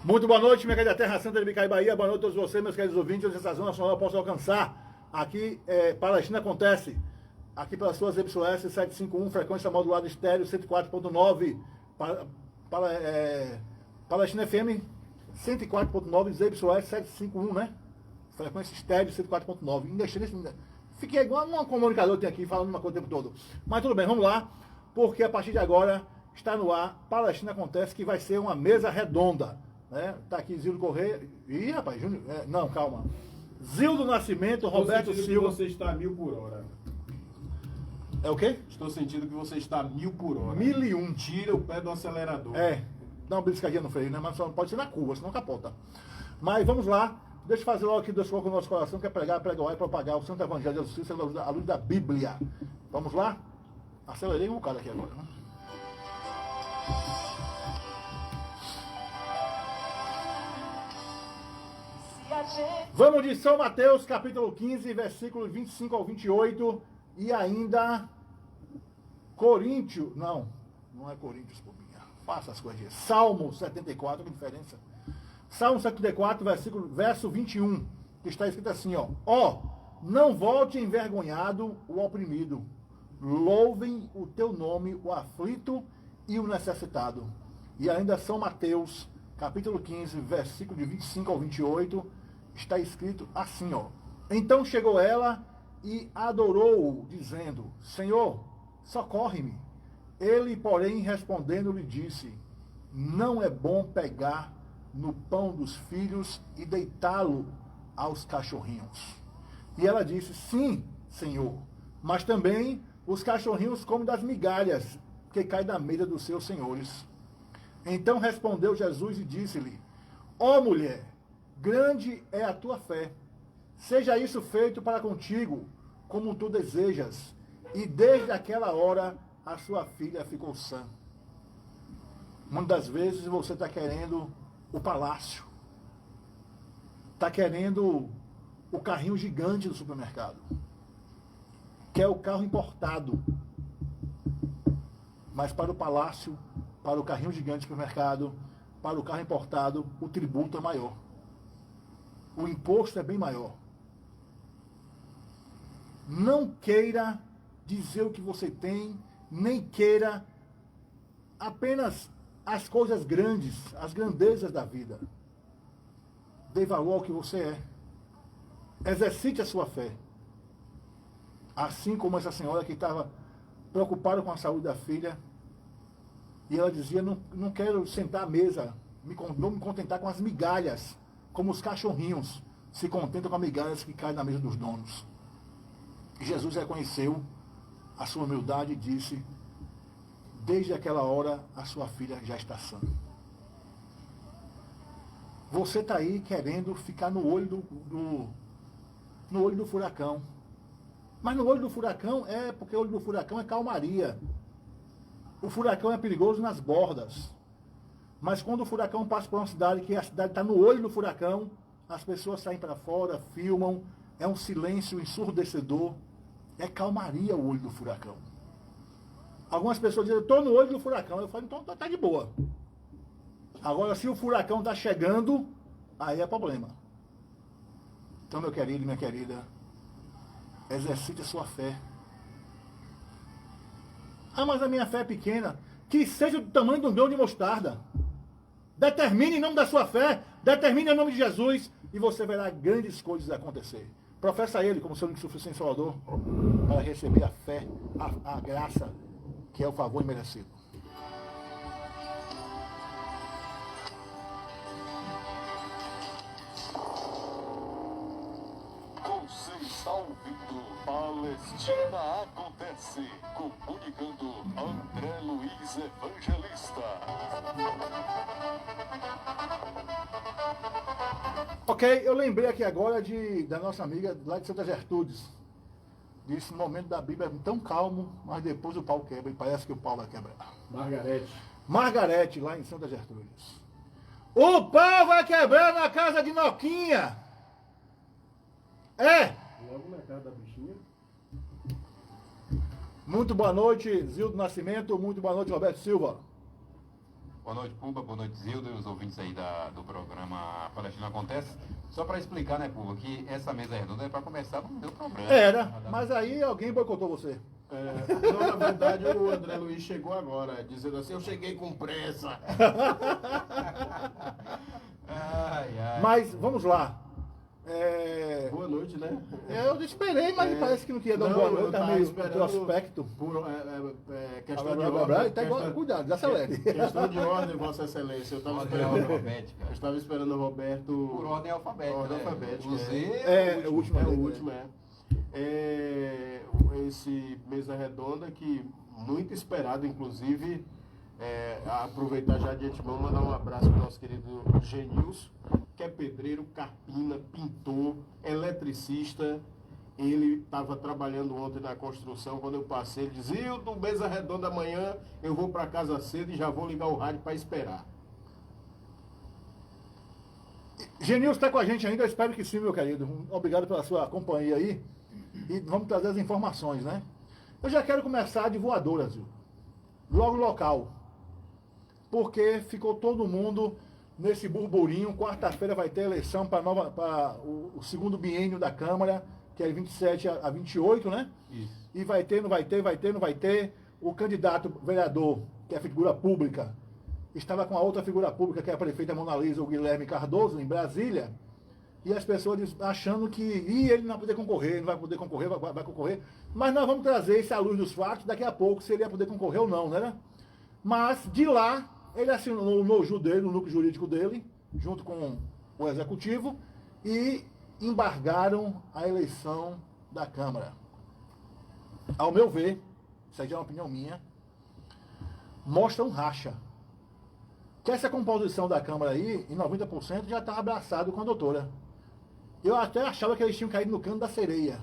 Muito boa noite, minha querida Terra Santa de Bicai, Bahia. Boa noite a todos vocês, meus queridos ouvintes, onde essa zona nacional possa alcançar. Aqui, Palestina acontece. Aqui pelas suas YS 751, frequência modulada estéreo 104.9. Palestina FM 104.9, ZYS 751, né? Frequência estéreo 104.9. Fiquei igual um comunicador tem aqui, falando uma coisa o tempo todo. Mas tudo bem, vamos lá, porque a partir de agora está no ar, Palestina Acontece, que vai ser uma mesa redonda. Né? Tá aqui Zildo Correia. Ih, rapaz, Júnior. Não, calma. Zildo Nascimento, Roberto Silva. Você está a 1000 por hora. É o quê? Estou sentindo que você está a 1000 por hora. 1001. Tira o pé do acelerador. Dá uma beliscadinha no freio, né? Mas só não pode ser na curva, senão capota. Mas vamos lá. Deixa eu fazer logo aqui, Deus coloca no nosso coração, que é pregar, pregoar e propagar o Santo Evangelho da Justiça à luz da Bíblia. Vamos lá? Acelerei um bocado aqui agora, né? Vamos de São Mateus, capítulo 15, versículos 25 ao 28. E ainda Coríntios. Não é Coríntios, pobinha. Faça as coisas. Salmo 74, que diferença. Salmo 74, verso 21. Que está escrito assim, ó. Não volte envergonhado o oprimido. Louvem o teu nome, o aflito e o necessitado. E ainda São Mateus, capítulo 15, versículo de 25 ao 28. Está escrito assim, ó. Então chegou ela e adorou-o, dizendo, Senhor, socorre-me. Ele, porém, respondendo, lhe disse, não é bom pegar no pão dos filhos e deitá-lo aos cachorrinhos. E ela disse, sim, Senhor, mas também os cachorrinhos comem das migalhas que caem da mesa dos seus senhores. Então respondeu Jesus e disse-lhe, ó mulher, grande é a tua fé. Seja isso feito para contigo, como tu desejas. E desde aquela hora, a sua filha ficou sã. Muitas vezes você está querendo o palácio. Está querendo o carrinho gigante do supermercado. Quer o carro importado. Mas para o palácio, para o carrinho gigante do supermercado, para o carro importado, o tributo é maior. O imposto é bem maior. Não queira dizer o que você tem, nem queira apenas as coisas grandes, as grandezas da vida. Dê valor ao que você é. Exercite a sua fé. Assim como essa senhora que estava preocupada com a saúde da filha, e ela dizia, não quero sentar à mesa, não me contentar com as migalhas, como os cachorrinhos se contentam com as migalhas que caem na mesa dos donos. E Jesus reconheceu a sua humildade e disse, desde aquela hora a sua filha já está sã. Você está aí querendo ficar no olho no olho do furacão. Mas no olho do furacão porque o olho do furacão é calmaria. O furacão é perigoso nas bordas. Mas quando o furacão passa por uma cidade, que a cidade está no olho do furacão, as pessoas saem para fora, filmam, é um silêncio ensurdecedor, é calmaria o olho do furacão. Algumas pessoas dizem, eu estou no olho do furacão. Eu falo, então está de boa. Agora, se o furacão está chegando, aí é problema. Então, meu querido e minha querida, exercite a sua fé. Ah, mas a minha fé é pequena. Que seja do tamanho de um grão de mostarda. Determine em nome da sua fé, determine em nome de Jesus, e você verá grandes coisas acontecer. Professa ele como seu único suficiente Salvador, para receber a fé, a graça, que é o favor imerecido. Você está ouvindo Palestina Acontece, comunicando André Luiz Evangelista. Ok, eu lembrei aqui agora da nossa amiga lá de Santa Gertrudes. Disse, no momento da Bíblia é tão calmo, mas depois o pau quebra, e parece que o pau vai quebrar. Margarete, lá em Santa Gertrudes. O pau vai quebrar na casa de Noquinha! Logo na casa da bichinha. Muito boa noite, Zildo Nascimento. Muito boa noite, Roberto Silva. Boa noite, Puba. Boa noite, Zildo, e os ouvintes aí do programa Palestina Acontece. Só para explicar, né, Puba, que essa mesa redonda é para conversar, não deu problema. Era, mas aí alguém boicotou você. Não, na verdade, o André Luiz chegou agora, dizendo assim, eu cheguei com pressa. Mas, vamos lá. Boa noite, né? Eu esperei, mas parece que não queria dar uma boa noite, tá meio retrospecto. Questão de ordem. Tá igual, cuidado, desacelere. Questão de ordem, Vossa Excelência. Eu estava esperando o Roberto. Por ordem alfabética. Ordem né? alfabética. O Z o último. É o último, esse mesa redonda que muito esperado, inclusive, aproveitar já de antemão, mandar um abraço para o nosso querido Genilson, que é pedreiro, carpina, pintor, eletricista. Ele estava trabalhando ontem na construção, quando eu passei, ele disse, Zildo, mesa redonda amanhã, eu vou para casa cedo e já vou ligar o rádio para esperar. Genilson está com a gente ainda, eu espero que sim, meu querido. Obrigado pela sua companhia aí. E vamos trazer as informações, né? Eu já quero começar de voadora, Zil. Logo local. Porque ficou todo mundo nesse burburinho. Quarta-feira vai ter eleição para o segundo biênio da Câmara, que é de 27 a 28, né? Isso. E vai ter, não vai ter, vai ter, não vai ter. O candidato vereador, que é figura pública, estava com a outra figura pública, que é a prefeita Mona Lisa, o Guilherme Cardoso, em Brasília, e as pessoas achando que ele não vai poder concorrer, não vai poder concorrer, vai concorrer. Mas nós vamos trazer isso à luz dos fatos daqui a pouco, se ele ia poder concorrer ou não, né? Mas, de lá, ele assinou o nojo dele, o núcleo jurídico dele, junto com o Executivo, e embargaram a eleição da Câmara. Ao meu ver, isso aí já é uma opinião minha, mostra um racha. Que essa composição da Câmara aí, em 90%, já está abraçado com a doutora. Eu até achava que eles tinham caído no canto da sereia.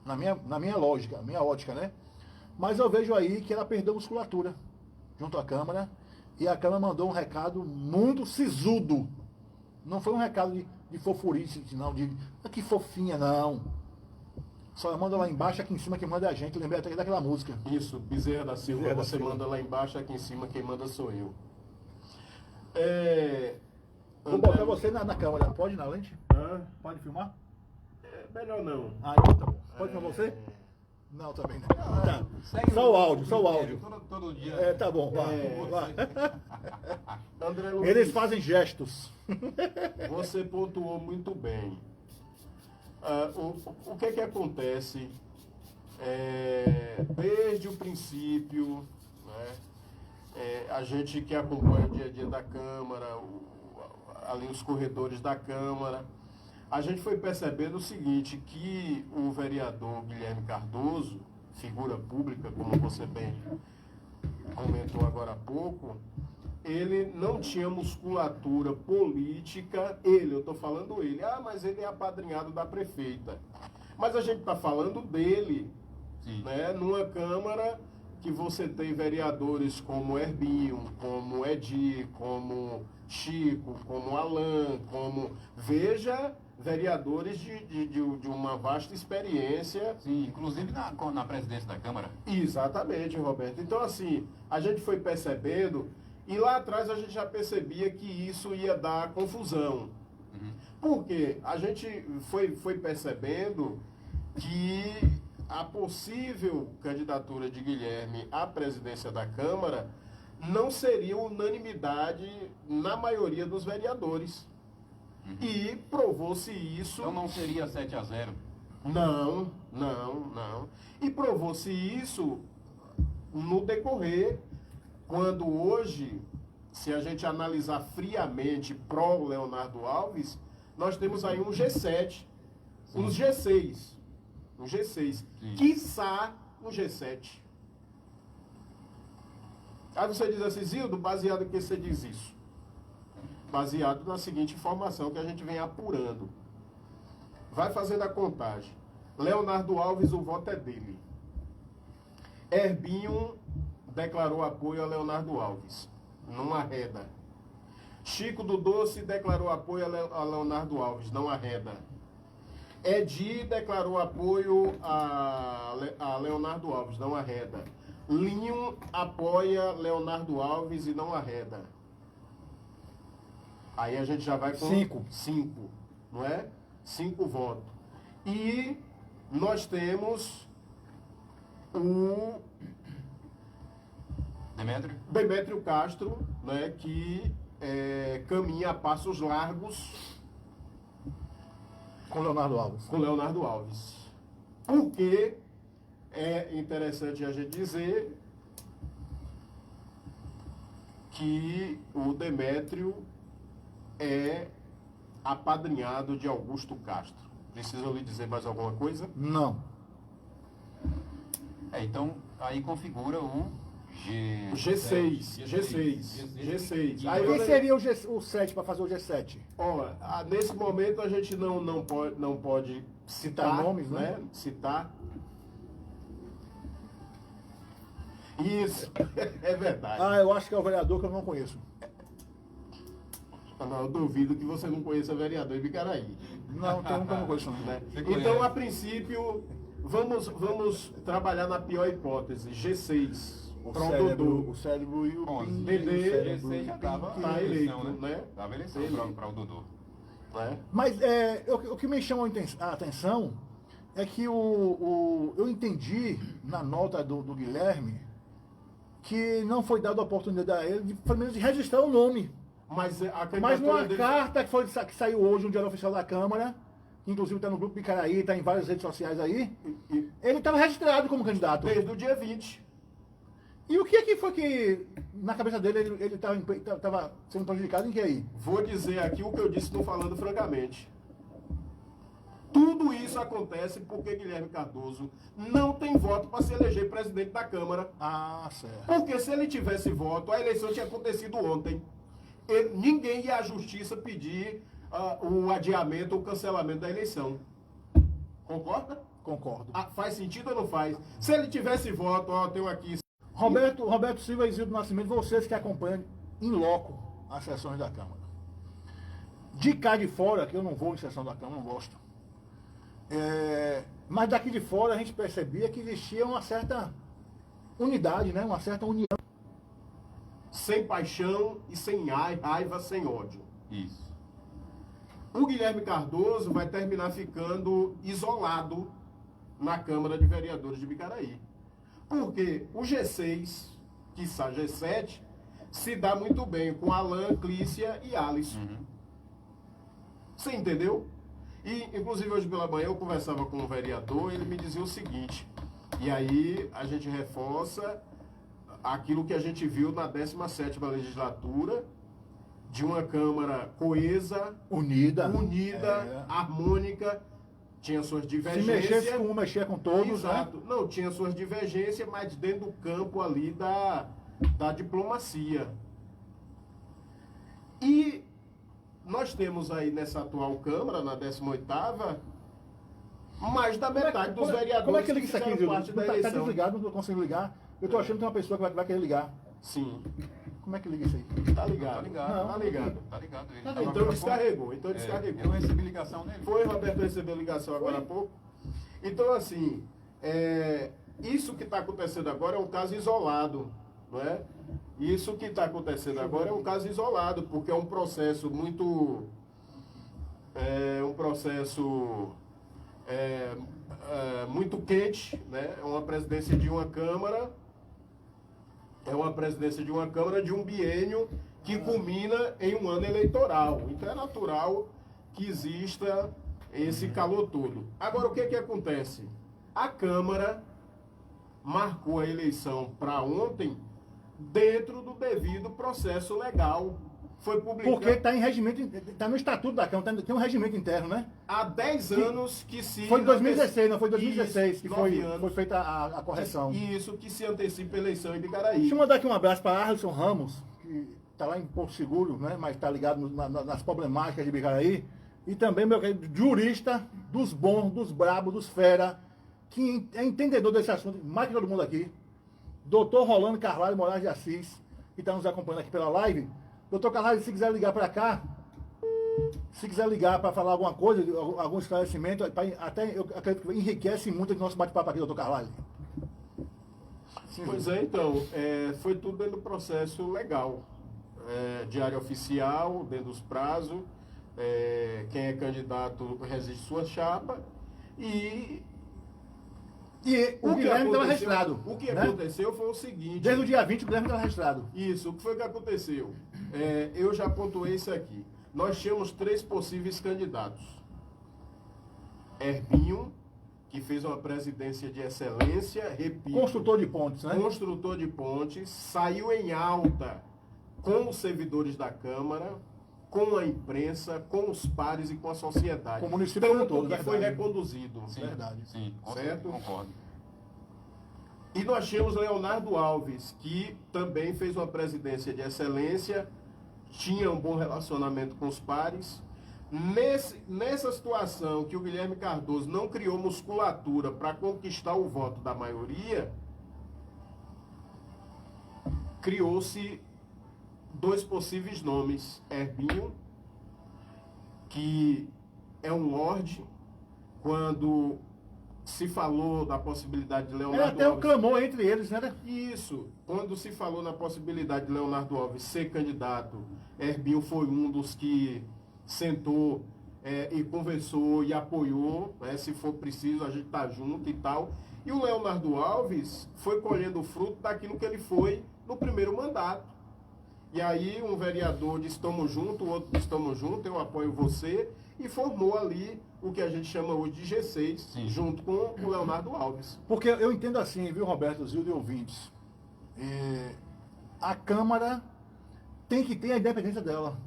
Na minha lógica, minha ótica, né? Mas eu vejo aí que ela perdeu musculatura junto à Câmara. E a Câmara mandou um recado muito sisudo. Não foi um recado de fofurice, não, que fofinha, não. Só manda lá embaixo, aqui em cima quem manda é a gente. Eu lembrei até daquela música. Isso, Bezerra da Silva, Bezerra da você Silva. manda lá embaixo, aqui em cima quem manda sou eu. Vou botar você na câmera. Pode ir na lente? Pode filmar? Melhor não. Ah, então tá bom. Pode filmar você? Não, também não. Tá. Só o áudio, só o áudio. Todo dia. Tá bom, vai. André Luiz, Eles fazem gestos. você pontuou muito bem. O que acontece desde o princípio, né, a gente que acompanha o dia a dia da Câmara, ali os corredores da Câmara, a gente foi percebendo o seguinte, que o vereador Guilherme Cardoso, figura pública, como você bem comentou agora há pouco, ele não tinha musculatura política, eu estou falando ele, mas ele é apadrinhado da prefeita. Mas a gente está falando dele, né, numa Câmara que você tem vereadores como Herbinho, como Edir, como Chico, como Alain, veja, vereadores de uma vasta experiência. Sim, inclusive na presidência da Câmara. Exatamente, Roberto. Então, assim, a gente foi percebendo, e lá atrás a gente já percebia que isso ia dar confusão. Porque a gente foi percebendo que a possível candidatura de Guilherme à presidência da Câmara não seria unanimidade na maioria dos vereadores. E provou-se isso... Então não seria 7-0? Não. E provou-se isso no decorrer, quando hoje, se a gente analisar friamente pró-Leonardo Alves, nós temos aí um G7, um G6, quiçá um G7. Aí você diz assim, Zildo, baseado em que você diz isso? Baseado na seguinte informação que a gente vem apurando. Vai fazendo a contagem. Leonardo Alves, o voto é dele. Herbinho declarou apoio a Leonardo Alves. Não arreda. Chico do Doce declarou apoio a Leonardo Alves. Não arreda. Edir declarou apoio a Leonardo Alves. Não arreda. Linho apoia Leonardo Alves e não arreda. Aí a gente já vai com 5, não é? 5 votos. E nós temos o Demétrio Castro, né, que caminha a passos largos Com Leonardo Alves. com Leonardo Alves. Porque é interessante a gente dizer que o Demétrio é apadrinhado de Augusto Castro. Precisa lhe dizer mais alguma coisa? Não. Então, aí configura o G6. Aí Quem seria o 7 para fazer o G7? Ó, nesse momento a gente não pode citar nomes, né? Citar. Isso, é verdade. Eu acho que é o vereador que eu não conheço. Não, eu duvido que você não conheça vereador em Bicaraí. Não, tem um que eu não conheço. Né? Você Então, a princípio, vamos trabalhar na pior hipótese, G6. O cérebro e o Bom, PIN. Dedê, G6 já estava tá na eleito, eleição, né? Estava eleição para o Dodô. Né? Mas o que me chama a atenção é que eu entendi na nota do Guilherme que não foi dada a oportunidade a ele de, pelo menos, de registrar o nome. Mas a Mas candidatura numa dele... carta que saiu hoje no Diário Oficial da Câmara, que inclusive está no Grupo Bicaraí, está em várias redes sociais aí, ele estava registrado como candidato. Desde o dia 20. E o que foi que, na cabeça dele, ele estava sendo prejudicado em que aí? Vou dizer aqui o que eu disse, estou falando francamente. Tudo isso acontece porque Guilherme Cardoso não tem voto para se eleger presidente da Câmara. Certo. Porque se ele tivesse voto, a eleição tinha acontecido ontem. Ninguém ia à justiça pedir o adiamento ou cancelamento da eleição. Concorda? Concordo. Faz sentido ou não faz? Se ele tivesse voto, tenho aqui... Roberto Silva e Isildo Nascimento, vocês que acompanham em loco as sessões da Câmara. De cá de fora, que eu não vou em sessão da Câmara, não gosto. Mas daqui de fora a gente percebia que existia uma certa unidade, né? Uma certa união. Sem paixão e sem raiva, sem ódio. Isso. O Guilherme Cardoso vai terminar ficando isolado na Câmara de Vereadores de Bicaraí. Porque o G6, quiçá G7, se dá muito bem com Alain, Clícia e Alisson. Você entendeu? E, inclusive, hoje pela manhã eu conversava com um vereador e ele me dizia o seguinte, e aí a gente reforça aquilo que a gente viu na 17ª legislatura, de uma Câmara coesa, Unida, harmônica, tinha suas se divergências. mexesse com um, mexia com todos, Exato. né? Não, tinha suas divergências, mas dentro do campo ali da diplomacia. E nós temos aí nessa atual Câmara, na 18ª, mais da metade dos vereadores Como é que liga isso aqui, fizeram Zildo? parte da Tá eleição. desligado, não consigo ligar. Eu tô achando que tem uma pessoa que vai querer ligar. Sim, Como é que liga isso aí? tá ligado. Tá ligado. Não. Tá ligado. Tá ligado. Ele Tá tava Então com- descarregou, então descarregou. Eu recebi ligação dele. Foi, Roberto recebeu ligação agora há pouco. Então, assim, isso que está acontecendo agora é um caso isolado, não é? Isso que está acontecendo agora é um caso isolado, porque é um processo muito... muito quente, né? É uma presidência de uma Câmara, de um biênio que culmina em um ano eleitoral. Então é natural que exista esse calor todo. Agora, o que acontece? A Câmara marcou a eleição para ontem dentro do devido processo legal. Foi publicado Porque está em regimento, está no estatuto da Câmara, tem um regimento interno, né? há 10 anos que se... Foi em 2016, não foi 2016 que Isso, foi 9 anos. feita a correção. Isso, que se antecipa a eleição em Bicaraí. Deixa eu mandar aqui um abraço para Arlisson Ramos, que está lá em Porto Seguro, né? Mas está ligado nas problemáticas de Bicaraí. E também meu querido jurista dos bons, dos brabos, dos fera, que é entendedor desse assunto, mais que todo mundo aqui. Doutor Rolando Carvalho Moraes de Assis, que está nos acompanhando aqui pela live. Doutor Carvalho, se quiser ligar para cá, se quiser ligar para falar alguma coisa, algum esclarecimento, até eu acredito que enriquece muito o nosso bate-papo aqui, doutor Carvalho. Pois é, então, foi tudo dentro do processo legal. Diário oficial, dentro dos prazos, quem é candidato resiste sua chapa e o Guilherme estava registrado. O que né? aconteceu foi o seguinte... Desde o dia 20 o Guilherme estava registrado. Isso, o que foi que aconteceu? Eu já pontuei isso aqui. Nós tínhamos 3 possíveis candidatos. Herbinho, que fez uma presidência de excelência, repito... Construtor de pontes, né? Construtor de pontes, saiu em alta com os servidores da Câmara, com a imprensa, com os pares e com a sociedade. Com o município como um todo, que foi verdade. reconduzido. Sim, Verdade. Sim, Certo? Concordo. E nós tínhamos Leonardo Alves, que também fez uma presidência de excelência, tinha um bom relacionamento com os pares. Nessa situação que o Guilherme Cardoso não criou musculatura para conquistar o voto da maioria, criou-se 2 possíveis nomes. Herbinho, que é um lorde, quando se falou da possibilidade de Leonardo Era até um Alves... clamor entre eles, né? Isso. Quando se falou na possibilidade de Leonardo Alves ser candidato, Herbinho foi um dos que sentou e conversou e apoiou, né? Se for preciso, a gente tá junto e tal. E o Leonardo Alves foi colhendo o fruto daquilo que ele foi no primeiro mandato. E aí um vereador disse, estamos juntos, o outro disse, estamos juntos, eu apoio você, e formou ali o que a gente chama hoje de G6, Sim. junto com o Leonardo Alves. Porque eu entendo assim, viu, Roberto, Zildo e ouvintes? A Câmara tem que ter a independência dela.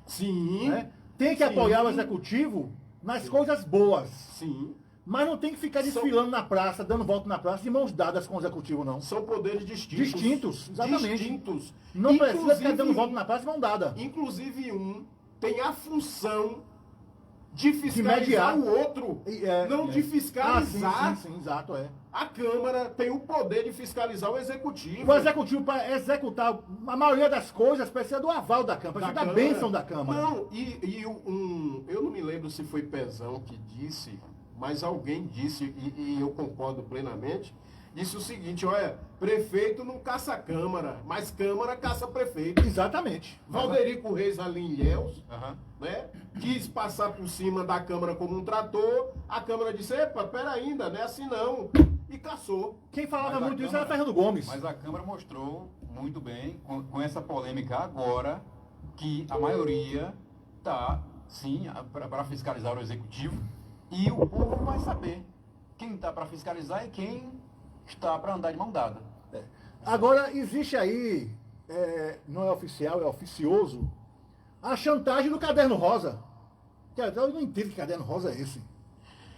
Sim, Né? Tem que Sim. apoiar o Executivo nas coisas boas. sim. Mas não tem que ficar desfilando na praça, dando volta na praça, de mãos dadas com o Executivo, não. São poderes distintos. Distintos, exatamente. Distintos. Não precisa ficar Inclusive- dando volta na praça de mão dada. Inclusive um tem a função de mediar. fiscalizar o outro, não de Ah, fiscalizar. sim, exato, é. A Câmara tem o poder de fiscalizar o Executivo. O Executivo, para executar a maioria das coisas, precisa do aval da Câmara, precisa da bênção da Câmara. Não, eu não me lembro se foi Pezão que disse, mas alguém disse, e eu concordo plenamente, disse o seguinte, olha, prefeito não caça Câmara, mas Câmara caça prefeito. Exatamente. Valderico Reis ali em Ilhéus, Aham. né, quis passar por cima da Câmara como um trator, a Câmara disse, epa, pera ainda, não é assim não, e caçou. Quem falava Mas a muito isso era Câmara- Fernando Gomes. Mas a Câmara mostrou muito bem, com essa polêmica agora, que a maioria está, sim, para fiscalizar o Executivo, e o povo vai saber quem está para fiscalizar e quem está para andar de mão dada. Agora, existe aí, não é oficial, é oficioso, a chantagem do Caderno Rosa. Eu não entendo que Caderno Rosa é esse.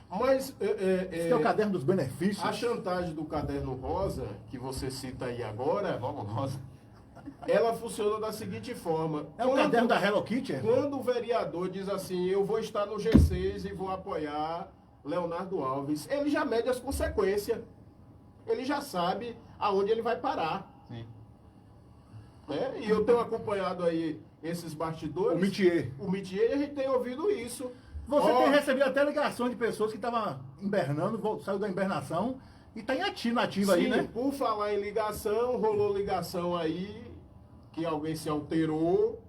Mas Esse é o Caderno dos Benefícios. a chantagem do Caderno Rosa, que você cita aí agora, Logo rosa. ela funciona da seguinte forma. É o Caderno da Hello Kitty? Quando o vereador diz assim, eu vou estar no G6 e vou apoiar Leonardo Alves, ele já mede as consequências. Ele já sabe aonde ele vai parar. Sim. Né? E eu tenho acompanhado aí esses bastidores. O métier. O métier, e a gente tem ouvido isso. Você Ó, tem recebido até ligações de pessoas que estavam hibernando, saiu da hibernação e está na ativa aí, sim, né? por falar em ligação, rolou ligação aí, que alguém se alterou,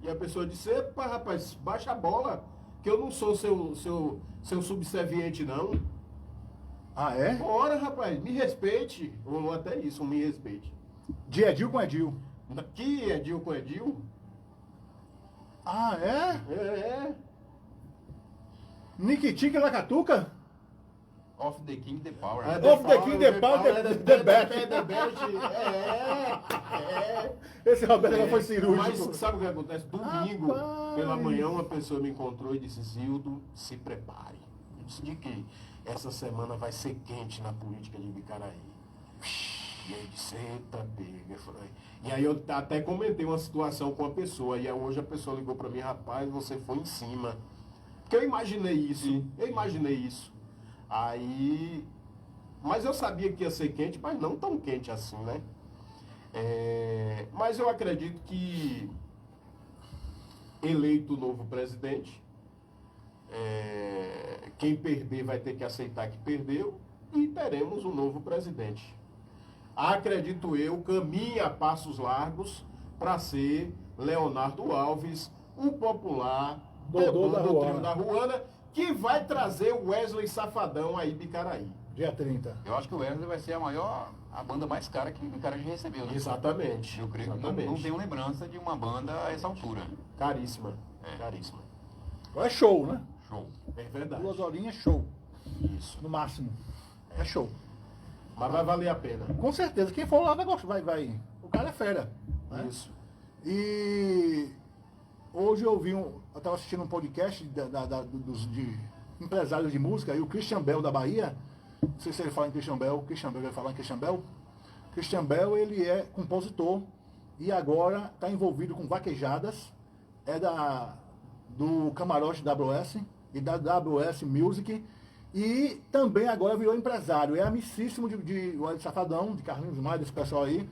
e a pessoa disse, epa, rapaz, baixa a bola, que eu não sou seu subserviente, não. Ah, é? Ora, rapaz, me respeite. Ou até isso, me respeite. De Edil com Edil. Que Edil com Edil? Ah, é? É. Niquitica e Lacatuca? Off the King, the Power. Of the King, the Power, the Bat. Esse Roberto agora foi cirúrgico. Mas sabe o que acontece? Domingo, Rapaz. pela manhã, uma pessoa me encontrou e disse, Zildo, se prepare. Eu disse, de quê? Essa semana vai ser quente na política de Bicaraí. E aí disse, eita, pega. Eu falei, e aí eu até comentei uma situação com a pessoa, e aí hoje a pessoa ligou pra mim, rapaz, você foi em cima. Porque eu imaginei isso. Aí, mas eu sabia que ia ser quente, mas não tão quente assim, né? Mas eu acredito que eleito o novo presidente, quem perder vai ter que aceitar que perdeu e teremos um novo presidente. acredito eu, caminha a passos largos para ser Leonardo Alves, o popular Dodô da do trio Ruana. da Ruana, que vai trazer o Wesley Safadão aí de Icaraí. Dia 30. Eu acho que o Wesley vai ser a banda mais cara que o Icaraí recebeu, né? Exatamente. Eu creio que Exatamente. não tenho lembrança de uma banda a essa altura. Caríssima. É. Caríssima. Agora é show, né? Show. É verdade. 2 horinhas, show. Isso. No máximo. É show. Mas vai valer a pena. Com certeza. Quem for lá vai gostar. Vai. O cara é fera. Né? Isso. E hoje eu estava assistindo um podcast de empresários de música, e o Christian Bell da Bahia, não sei se ele fala em Christian Bell vai falar em Christian Bell. Christian Bell, ele é compositor e agora está envolvido com vaquejadas, do camarote WS e da WS Music, e também agora virou empresário, é amicíssimo de Wesley Safadão, de Carlinhos Maia, desse pessoal aí.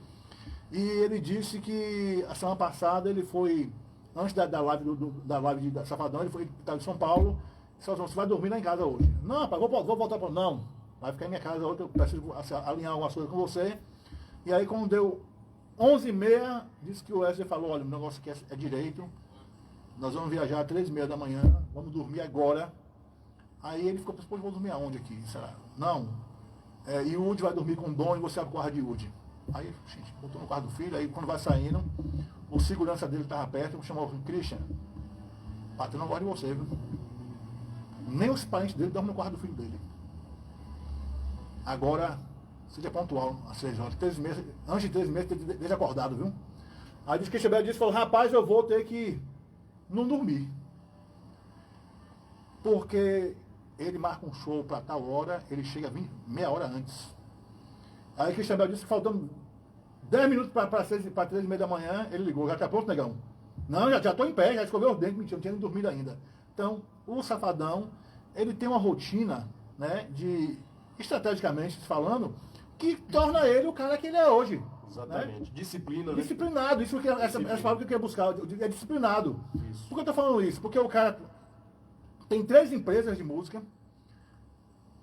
E ele disse que a semana passada ele foi, antes da live da Safadão, ele estava em São Paulo, disse: você vai dormir lá em casa hoje. Não, rapaz, vou voltar para... Não, vai ficar em minha casa hoje, eu preciso alinhar algumas coisas com você. E aí quando deu 11h30, disse que o Wesley falou: olha, o negócio aqui é direito, nós vamos viajar às 3h30 da manhã, vamos dormir agora. Aí ele ficou pensando: vou dormir aonde aqui? Será? Não, Yudi vai dormir com o Dom e você vai pro quarto de Yudi. Aí, gente, botou no quarto do filho, aí quando vai saindo, o segurança dele estava perto, chamou: Christian, patrão não gosta de você, viu? Nem os parentes dele dormem no quarto do filho dele. Agora, seja pontual, às 6 horas, 3 meses, antes de 3 meses, desde acordado, viu? Aí disse que Christian Bell falou: rapaz, eu vou ter que não dormir. Porque ele marca um show para tal hora, ele chega meia hora antes. Aí Christian Bell disse que faltando 10 minutos para 3h30 da manhã, ele ligou: já está pronto, negão? Não, já estou em pé, já escovei os dentes, mentira, não tinha nem dormido ainda. Então, o Safadão, ele tem uma rotina, né, estrategicamente falando, que torna ele o cara que ele é hoje. Exatamente. Né? Disciplina, né? Disciplinado, isso que essa palavra que eu queria buscar, é disciplinado. Isso. Por que eu estou falando isso? Porque o cara tem 3 empresas de música,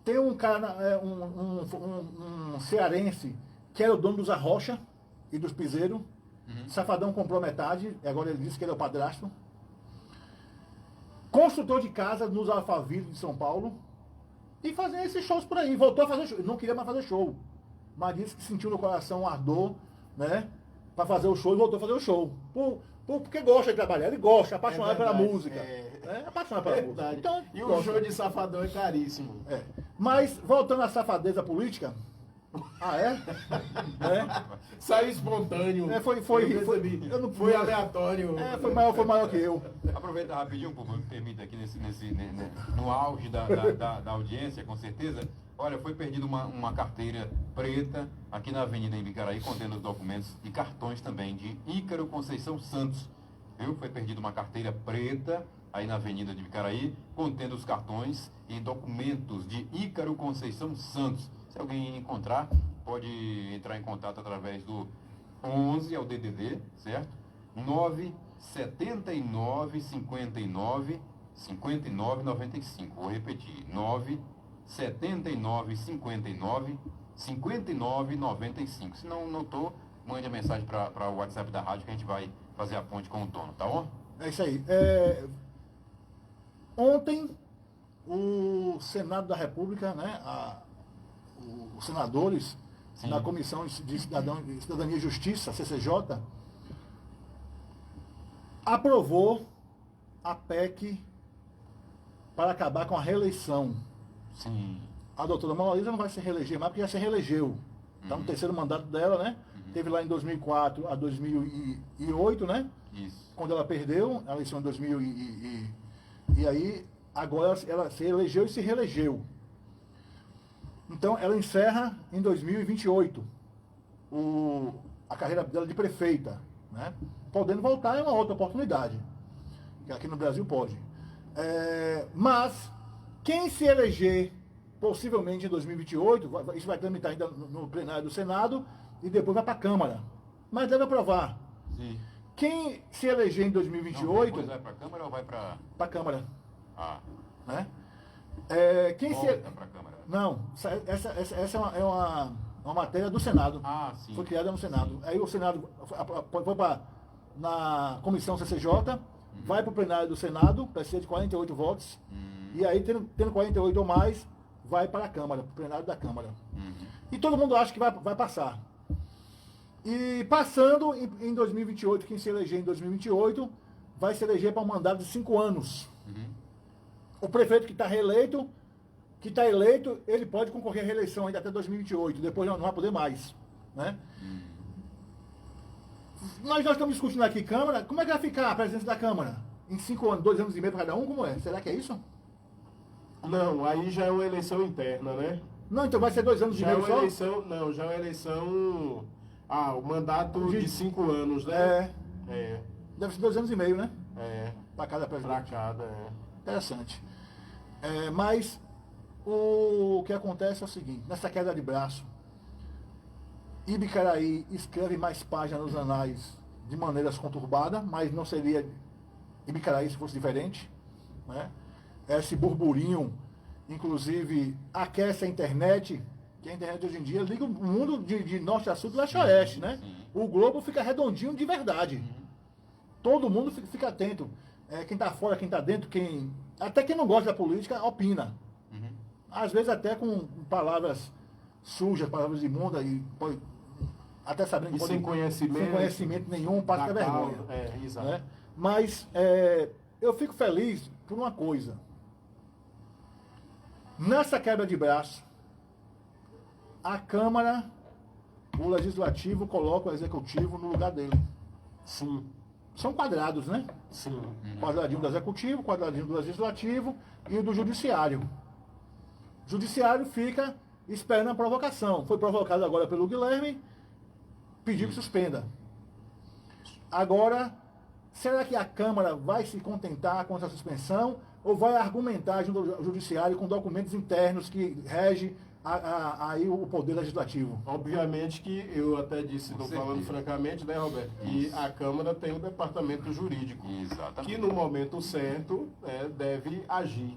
tem um cara, um cearense, que era o dono dos Arrocha e dos Piseiros. Safadão comprou metade, e agora ele disse que ele é o padrasto. Construtor de casa nos Alphaville de São Paulo. E fazendo esses shows por aí. Voltou a fazer show. Não queria mais fazer show. Mas disse que sentiu no coração um ardor, né? Para fazer o show e voltou a fazer o show. Porque gosta de trabalhar. Ele gosta, é apaixonado pela música. Apaixonado pela música. Então, E o gosta. show de Safadão é caríssimo. Mas, voltando à safadeza política. Ah, é? Saiu espontâneo. Eu não- Foi aleatório. Foi maior que eu. Aproveita rapidinho, por me permita, aqui no auge da audiência, com certeza. Olha, foi perdida uma carteira preta aqui na Avenida Icaraí, contendo os documentos e cartões também de Ícaro Conceição Santos. Viu? Foi perdida uma carteira preta aí na Avenida de Icaraí, contendo os cartões e documentos de Ícaro Conceição Santos. Se alguém encontrar, pode entrar em contato através do 11, é o DDD, certo? 979 59 59 95. Vou repetir: 979 59 59 95. Se não notou, mande a mensagem para o WhatsApp da rádio que a gente vai fazer a ponte com o dono, tá bom? É isso aí. Ontem, o Senado da República, né, os senadores, Sim. na Comissão de Cidadania e Justiça, CCJ, aprovou a PEC para acabar com a reeleição. Sim. A doutora Mona Lisa não vai se reeleger mais, porque já se reelegeu. Está no terceiro mandato dela, né? Teve lá em 2004 a 2008, né? Isso. Quando ela perdeu a eleição em 2000 e aí, agora ela se elegeu e se reelegeu. Então, ela encerra em 2028 a carreira dela de prefeita, né? Podendo voltar é uma outra oportunidade, que aqui no Brasil pode. Mas, quem se eleger possivelmente em 2028, isso vai tramitar ainda no plenário do Senado e depois vai para a Câmara. Mas deve aprovar. Sim. Quem se eleger em 2028... Depois vai para a Câmara ou vai para... Para a Câmara. Ah, Né? Quem se... volta para a Câmara. Não, essa é uma matéria do Senado. Ah, sim. Foi criada no Senado. Aí o Senado foi para na comissão CCJ, vai para o plenário do Senado, precisa de 48 votos, e aí, tendo 48 ou mais, vai para a Câmara, para o plenário da Câmara. E todo mundo acha que vai passar. E passando em 2028, quem se eleger em 2028, vai se eleger para um mandato de 5 anos. O prefeito que está reeleito, que está eleito, ele pode concorrer à reeleição ainda até 2028, depois não vai poder mais. Né? Nós estamos discutindo aqui Câmara, como é que vai ficar a presidência da Câmara? Em 5 anos, 2 anos e meio para cada um, como é? Será que é isso? Não, aí já é uma eleição interna, né? Não, então vai ser 2 anos e Já é meio uma só? eleição, não, já é uma eleição, o mandato de 5 anos, né? Deve ser 2 anos e meio, né? Para cada Pra presidente. cada, Interessante. Mas o que acontece é o seguinte, nessa queda de braço, Ibicaraí escreve mais páginas nos anais de maneiras conturbadas, mas não seria Ibicaraí se fosse diferente. Né? Esse burburinho, inclusive, aquece a internet, que a internet hoje em dia liga o mundo de norte a sul, do leste a oeste. Né? O globo fica redondinho de verdade. Todo mundo fica atento. Quem está fora, quem está dentro, até quem não gosta da política, opina. Às vezes até com palavras sujas, palavras imundas, e pode, até sabendo que E sem conhecimento nenhum, passa da vergonha. causa. Exato. Né? Mas eu fico feliz por uma coisa. Nessa quebra de braço, a Câmara, o Legislativo coloca o Executivo no lugar dele. Sim. São quadrados, né? Sim. Quadradinho do Executivo, quadradinho do Legislativo e o do Judiciário. O Judiciário fica esperando a provocação. Foi provocado agora pelo Guilherme, pediu que suspenda. Agora, será que a Câmara vai se contentar com essa suspensão ou vai argumentar junto ao Judiciário com documentos internos que regem aí o Poder Legislativo? Obviamente que eu até disse, Com falando certeza. francamente, né, Roberto, que a Câmara tem um departamento jurídico, Exatamente. que no momento certo deve agir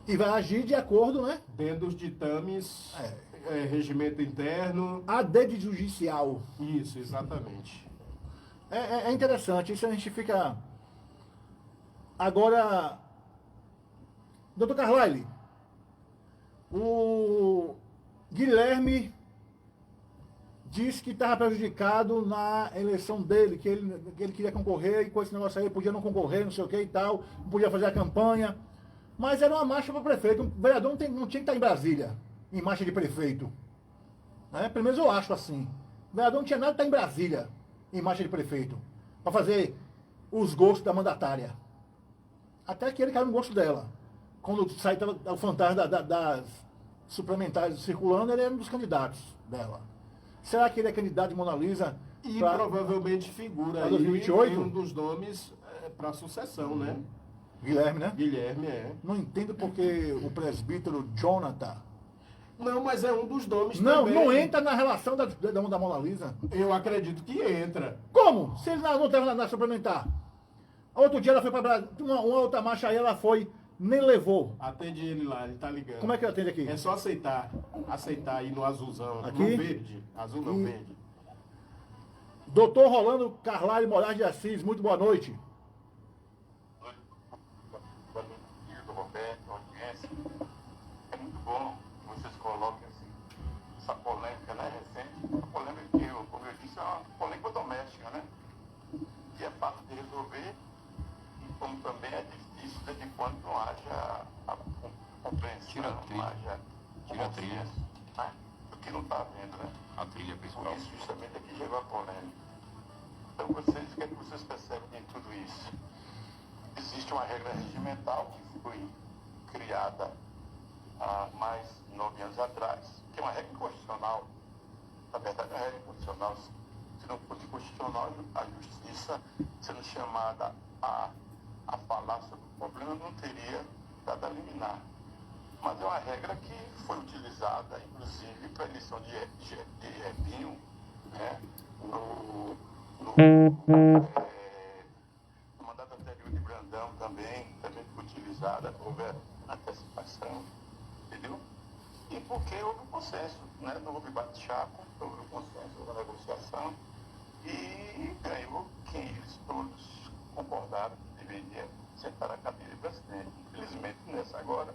E vai agir de acordo, né? dentro dos ditames, regimento interno. A de judicial. Isso, exatamente. É interessante, isso a gente fica... Agora, doutor Carlyle, o Guilherme disse que estava prejudicado na eleição dele, que ele queria concorrer e com esse negócio aí podia não concorrer, não sei o que e tal, não podia fazer a campanha. Mas era uma marcha para prefeito. O vereador não tinha que estar em Brasília, em marcha de prefeito. Né? Pelo menos eu acho assim. O vereador não tinha nada de estar em Brasília, em marcha de prefeito, para fazer os gostos da mandatária. Até que ele caiu no gosto dela. Quando sai o fantasma das suplementares circulando, ele era um dos candidatos dela. Será que ele é candidato de Mona Lisa? E pra- provavelmente figura pra aí 2028? em um dos nomes para sucessão, né? Guilherme, né? Guilherme Não entendo porque o presbítero Jonathan Não, mas é um dos nomes não também. entra na relação da Mona Lisa. Eu acredito que entra. Como? Se ele não estava na suplementar. Outro dia ela foi para Brasília, uma outra marcha aí ela foi, nem levou. Atende ele lá, ele tá ligando. Como é que ele atende aqui? É só aceitar. Aceitar aí no azulzão. Aqui? No verde. Azul não, E- verde. Doutor Rolando Carlyle Moraes de Assis, muito boa noite. Do Roberto, audiência. É muito bom que vocês coloquem assim, essa polêmica, né, recente. A polêmica que, como eu disse, é uma polêmica doméstica, né? Que é fácil de resolver e como também é difícil desde quando não haja a compreensão, Tira a trilha. não haja Tira a trilha. consenso, né? Do que não está havendo, né? A trilha Por principal. isso, justamente, aqui chegou a polêmica. Então, vocês, o que é que vocês percebem em tudo isso? Existe uma regra regimental que foi criada há mais de 9 anos atrás, que é uma regra constitucional. Na verdade, é uma regra constitucional. Se não fosse constitucional, a justiça, sendo chamada a falar sobre o problema, não teria dado a liminar. Mas é uma regra que foi utilizada, inclusive, para a emissão de vinho, né? No mandato anterior de Brandão também foi utilizada, houve antecipação, entendeu? e porque houve um consenso, né? Não houve bate-chaco, houve um consenso, houve uma negociação, e ganhou quem eles todos concordaram que deveria sentar na cadeira de presidente. Infelizmente, nessa agora,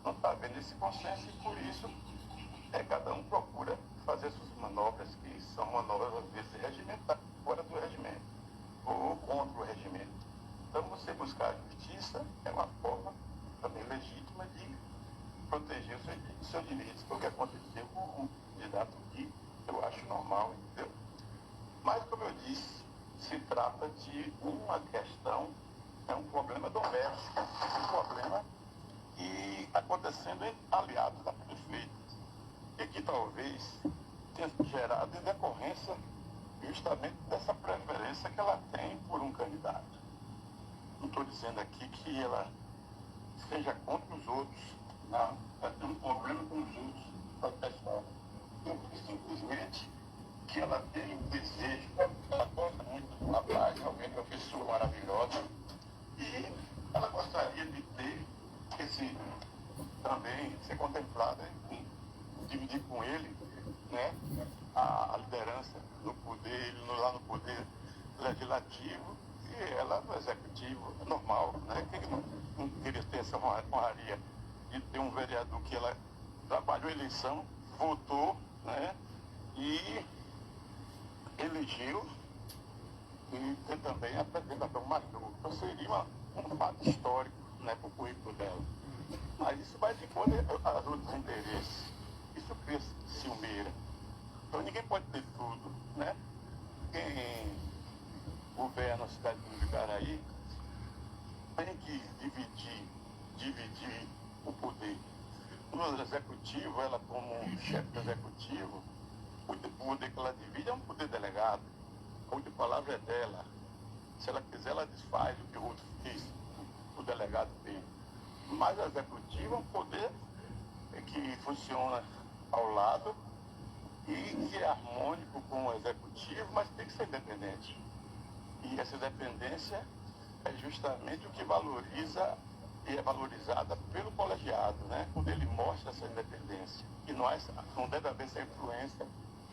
não está havendo esse consenso e por isso cada um procura fazer suas manobras, que são manobras às vezes regimentais, fora do regimento, ou contra o regimento. Então você buscar a justiça é uma forma também legítima de proteger os seus direitos. Foi o que aconteceu com um candidato que eu acho normal, entendeu? Mas, como eu disse, se trata de uma questão, é um problema doméstico, um problema que está acontecendo entre aliados da prefeita, e que talvez tenha gerado em decorrência justamente dessa preferência que ela tem por um candidato. Não estou dizendo aqui que ela seja contra os outros, não, ela tem um problema com os outros, pessoal. Eu simplesmente que ela tem um desejo, ela gosta muito do rapaz, alguém, uma pessoa maravilhosa, e ela gostaria de ter esse, também ser contemplada em dividir com ele, né, a liderança no poder, ele lá no poder legislativo e ela no executivo, é normal, né? Quem não queria ter essa honraria de ter um vereador que ela trabalhou a eleição, votou, né, e elegeu e tem também a apresentação major. Então seria um fato histórico, né, para o currículo dela. Mas isso vai de conta aos outros interesses. Isso cria ciumeira. Então ninguém pode ter tudo, né? Quem governa a cidade de Icaraí tem que dividir o poder. No executivo, ela como chefe do executivo, o poder que ela divide é um poder delegado. A última palavra é dela. Se ela quiser, ela desfaz o que o outro fez, o delegado tem. Mas o executivo é um poder que funciona ao lado e que é harmônico com o executivo, mas tem que ser independente. E essa independência é justamente o que valoriza e é valorizada pelo colegiado, né? Quando ele mostra essa independência. E não deve haver essa influência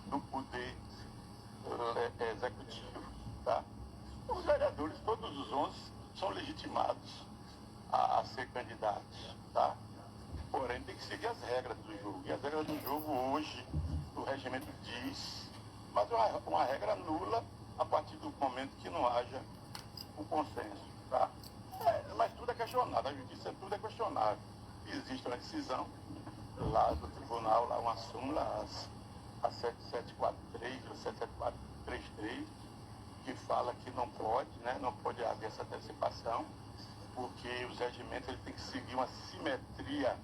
do poder executivo, tá? Os vereadores, todos os 11, são legitimados a ser candidatos, tá? Porém, tem que seguir as regras do jogo. E as regras do jogo hoje, o regimento diz, mas uma regra nula a partir do momento que não haja o consenso, tá? Mas tudo é questionado, a justiça tudo é questionável. Existe uma decisão lá do tribunal, lá uma súmula, a 7743 ou 77433, que fala que não pode, né? Não pode haver essa antecipação, porque os regimentos ele tem que seguir uma simetria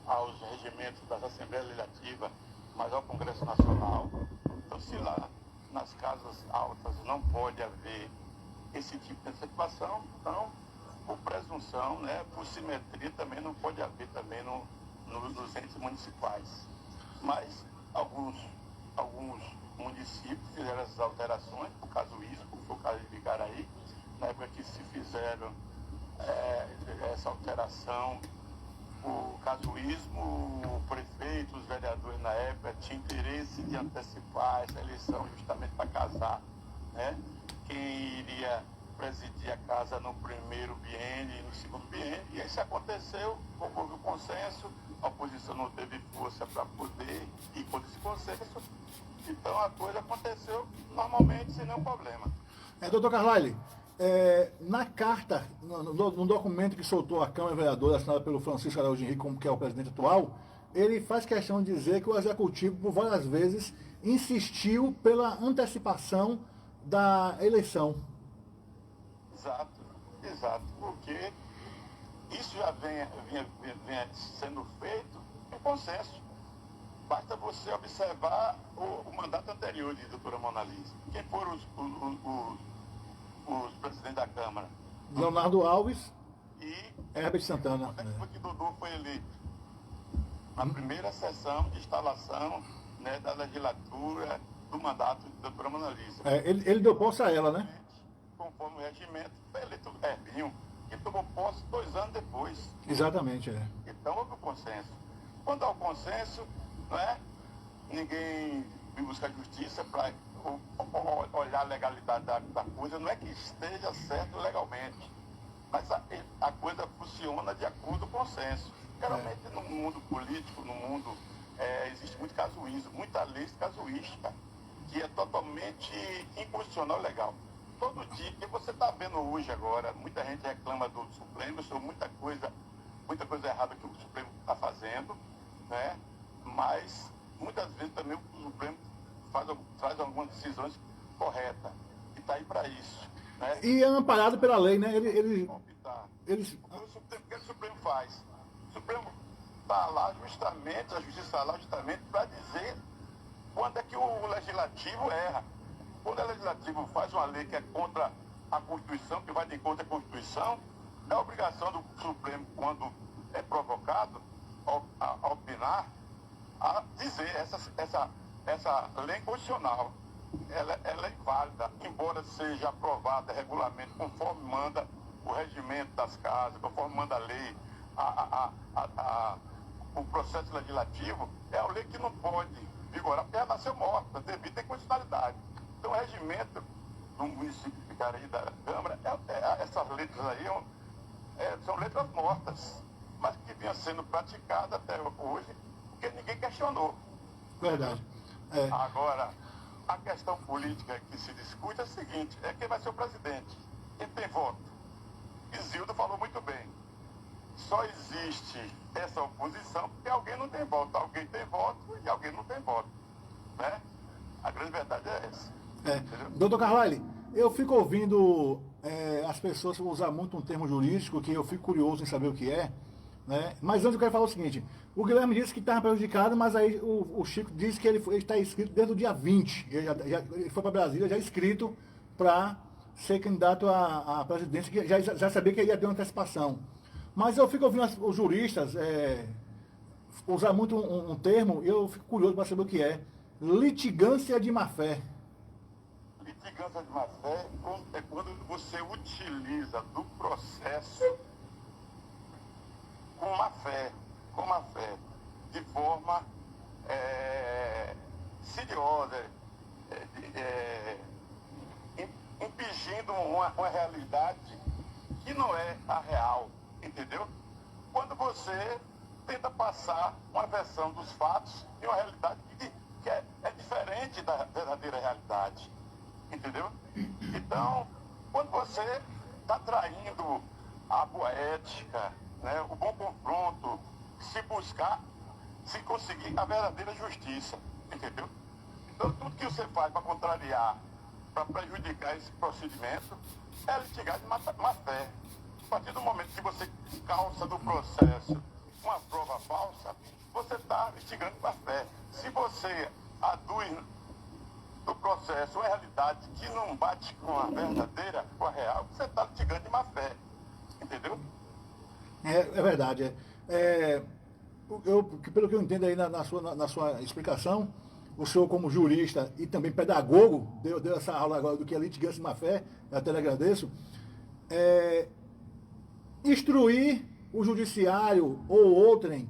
aos regimentos das Assembleias Legislativas, mas ao Congresso Nacional. Então, se lá nas casas altas não pode haver esse tipo de antecipação, então, por presunção, né, por simetria, também não pode haver também nos entes municipais. Mas alguns municípios fizeram essas alterações, por caso isso, como foi o caso de Icaraí, na época que se fizeram essa alteração, o casuísmo, o prefeito, os vereadores na época tinham interesse de antecipar essa eleição justamente para casar, né? Quem iria presidir a casa no primeiro biênio e no segundo biênio, e isso aconteceu, houve o consenso, a oposição não teve força para poder ir por esse consenso, então a coisa aconteceu normalmente sem nenhum problema. Doutor Carlyle, na carta, no documento que soltou a Câmara Vereadora, assinada pelo Francisco Araújo Henrique, que é o presidente atual, ele faz questão de dizer que o Executivo, por várias vezes, insistiu pela antecipação da eleição. Exato, porque isso já vinha sendo feito em consenso. Basta você observar o mandato anterior de doutora Mona Lisa. Quem foram os presidentes da Câmara? Leonardo Alves e Herbert Santana. Quando é que foi que Dudu foi eleito? Na primeira sessão de instalação, né, da legislatura do mandato de doutora Mona Lisa. Ele deu posse a ela, né? Conforme o regimento, foi eleito Herbinho, que tomou posse 2 anos depois. Exatamente, Então houve o consenso. Quando há o consenso, não é? Ninguém vem buscar justiça para olhar a legalidade da coisa, não é que esteja certo legalmente, mas a coisa funciona de acordo com o consenso. Geralmente no mundo político, no mundo, existe muito casuísmo, muita lei casuística, que é totalmente inconstitucional legal. Todo dia, que você está vendo hoje agora, muita gente reclama do Supremo sobre muita coisa errada que o Supremo está fazendo, né? Mas muitas vezes também o Supremo traz algumas decisões corretas. E está aí para isso. Né? E é amparado pela lei, né? Eles... O que o Supremo faz? O Supremo está lá justamente, a Justiça está lá justamente para dizer quando é que o Legislativo erra. Quando o Legislativo faz uma lei que é contra a Constituição, que vai de contra a Constituição, é obrigação do Supremo, quando é provocado a opinar, a dizer essa lei constitucional, ela é inválida, embora seja aprovada regulamento conforme manda o regimento das casas, conforme manda a lei, o processo legislativo, é a lei que não pode vigorar, porque ela nasceu morta, devido à inconstitucionalidade. Então o regimento do município de Picaraí, da Câmara, essas letras aí são letras mortas, mas que vinham sendo praticadas até hoje, porque ninguém questionou. Verdade. Agora, a questão política que se discute é a seguinte, quem vai ser o presidente, quem tem voto. Isildo falou muito bem, só existe essa oposição porque alguém não tem voto, alguém tem voto e alguém não tem voto, né? A grande verdade é essa. Doutor Carlyle, eu fico ouvindo as pessoas usar muito um termo jurídico que eu fico curioso em saber o que é, né? Mas antes eu quero falar o seguinte, o Guilherme disse que estava prejudicado, mas aí o Chico disse que ele está inscrito desde o dia 20, ele foi para Brasília já inscrito para ser candidato à presidência, que já sabia que ele ia ter uma antecipação. Mas eu fico ouvindo os juristas usar muito um termo, e eu fico curioso para saber o que é. Litigância de má-fé. Litigância de má-fé é quando você utiliza do processo com má-fé, de forma insidiosa, impingindo uma realidade que não é a real, entendeu? Quando você tenta passar uma versão dos fatos em uma realidade que é diferente da verdadeira realidade, entendeu? Então, quando você está traindo a boa ética, né, o bom confronto, se conseguir a verdadeira justiça, entendeu? Então, tudo que você faz para contrariar, para prejudicar esse procedimento, é litigar de má-fé. A partir do momento que você calça do processo uma prova falsa, você está litigando de má-fé. Se você aduz do processo uma realidade que não bate com a verdadeira, com a real, você está litigando de má-fé. Entendeu? É verdade. Pelo que eu entendo aí na sua explicação, o senhor como jurista e também pedagogo, deu essa aula agora do que é litigância de má-fé, eu até lhe agradeço, instruir o judiciário ou outrem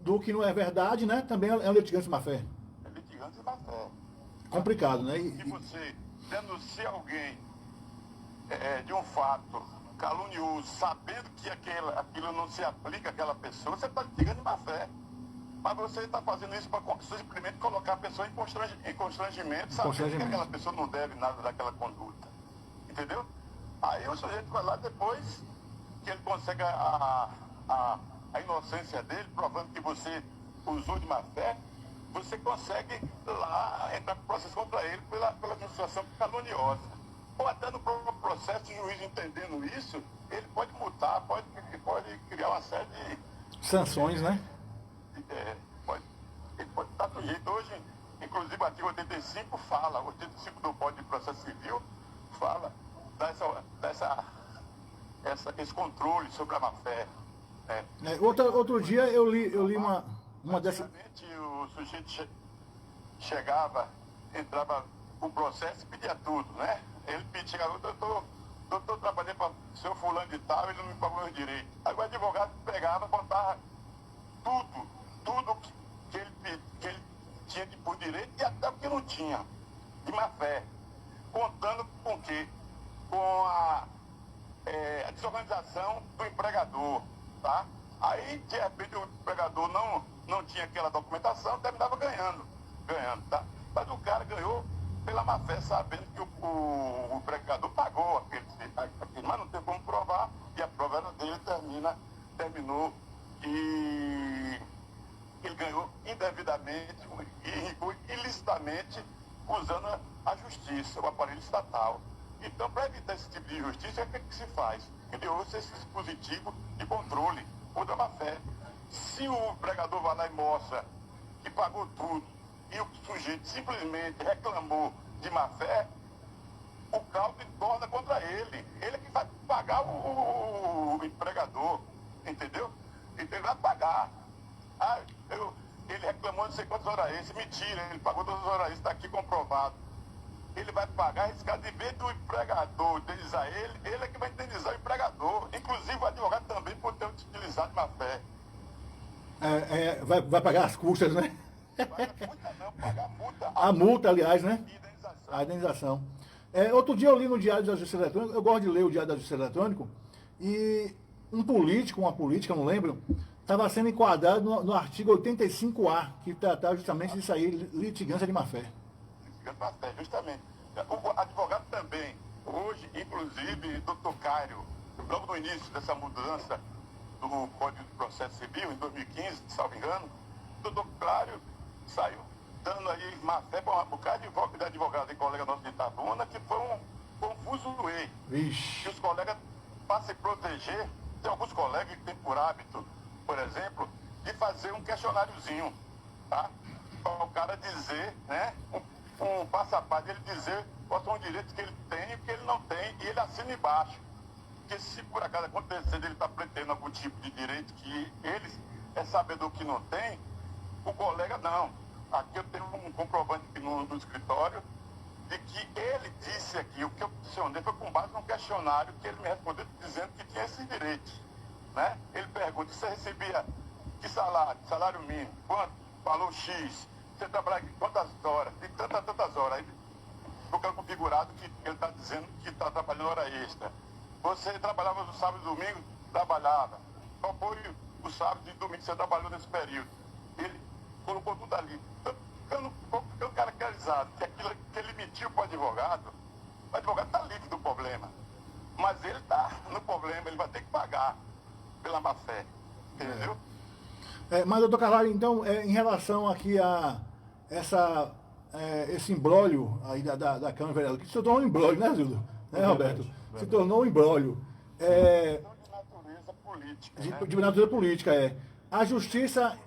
do que não é verdade, né? Também é litigância de má-fé. É litigância de má-fé. Complicado, né? Se você denuncia alguém de um fato calunioso, sabendo que aquilo não se aplica àquela pessoa, você está litigando de má-fé. Mas você está fazendo isso para simplesmente colocar a pessoa em constrangimento, sabendo que aquela pessoa não deve nada daquela conduta. Entendeu? Aí o sujeito vai lá depois que ele consegue a inocência dele, provando que você usou de má-fé, você consegue lá entrar com processo contra ele pela situação caluniosa. Ou até no próprio processo, o juiz entendendo isso, ele pode multar, pode criar uma série de sanções, né? Ele pode estar do jeito. Hoje, inclusive, o artigo 85 fala, o 85 do Código de Processo Civil fala esse controle sobre a má-fé. Outro dia eu li uma dessas. Antigamente, o sujeito chegava, entrava com o processo e pedia tudo, né? Ele pedia, eu estou trabalhando para o seu fulano de tal, ele não me pagou meus direitos. Aí o advogado pegava, contava tudo tudo que ele tinha por direito e até o que não tinha, de má fé. Contando com o quê? Com a desorganização do empregador, tá? Aí, de repente, o empregador não tinha aquela documentação, terminava ganhando, tá? Mas o cara ganhou pela má fé, sabendo que o empregador pagou aquele, mas não tem como provar, e a prova era dele, terminou e ele ganhou indevidamente e ilicitamente usando a justiça, o aparelho estatal. Então, para evitar esse tipo de injustiça, o que se faz? Criou-se esse dispositivo de controle ou da má-fé. Se o empregador vai lá e mostra que pagou tudo e o sujeito simplesmente reclamou de má-fé, o cálculo torna contra ele. Ele é que vai pagar o empregador, entendeu? Então ele vai pagar. Ele reclamou não sei quantas horas extras, mentira, ele pagou 2 horas extras, está aqui comprovado. Ele vai pagar, arriscado, de vez do empregador indenizar ele é que vai indenizar o empregador, inclusive o advogado também por ter utilizado má fé. Vai pagar as custas, né? Pagar multa não, pagar a multa. A multa, aliás, né? Indenização. A indenização. Outro dia eu li no Diário da Justiça Eletrônica, eu gosto de ler o Diário da Justiça Eletrônica, e um político, uma política, não lembro, estava sendo enquadrado no artigo 85A, que tratava justamente disso aí, litigância de má-fé. Justamente. O advogado também, hoje, inclusive, doutor Cário, logo no início dessa mudança do Código de Processo Civil, em 2015, salvo engano, o doutor Cário saiu dando aí má fé para um bocado de advogado e colega nosso de Itabuna, que foi um confuso lei. Que os colegas, para se proteger, tem alguns colegas que têm por hábito, por exemplo, de fazer um questionáriozinho, tá? Para o cara dizer, né? Um passo a passo, ele dizer quais são os direitos que ele tem e o que ele não tem, e ele assina embaixo. Porque se por acaso acontecer ele está pretendendo algum tipo de direito que ele é sabedor que não tem, o colega não. Aqui eu tenho um comprovante aqui no escritório de que ele disse aqui, o que eu peticionei foi com base num questionário que ele me respondeu dizendo que tinha esses direitos. Né? Ele pergunta, você recebia que salário mínimo, quanto? Falou X. Você trabalha aqui quantas horas? De tantas horas. Aí ficando configurado que ele está dizendo que está trabalhando hora extra. Você trabalhava no sábado e domingo? Trabalhava. Qual foi o sábado e domingo que você trabalhou nesse período? Ele colocou tudo ali. Ficando caracterizado que aquilo que ele mentiu para o advogado está livre do problema. Mas ele está no problema, ele vai ter que pagar pela má fé. Entendeu? Mas, doutor Carvalho, então, em relação aqui a esse imbróglio aí da Câmara Vereadora, que se tornou um imbróglio, né, Zildo? Né, Roberto? Se tornou um imbróglio. De natureza política. De natureza política, A Justiça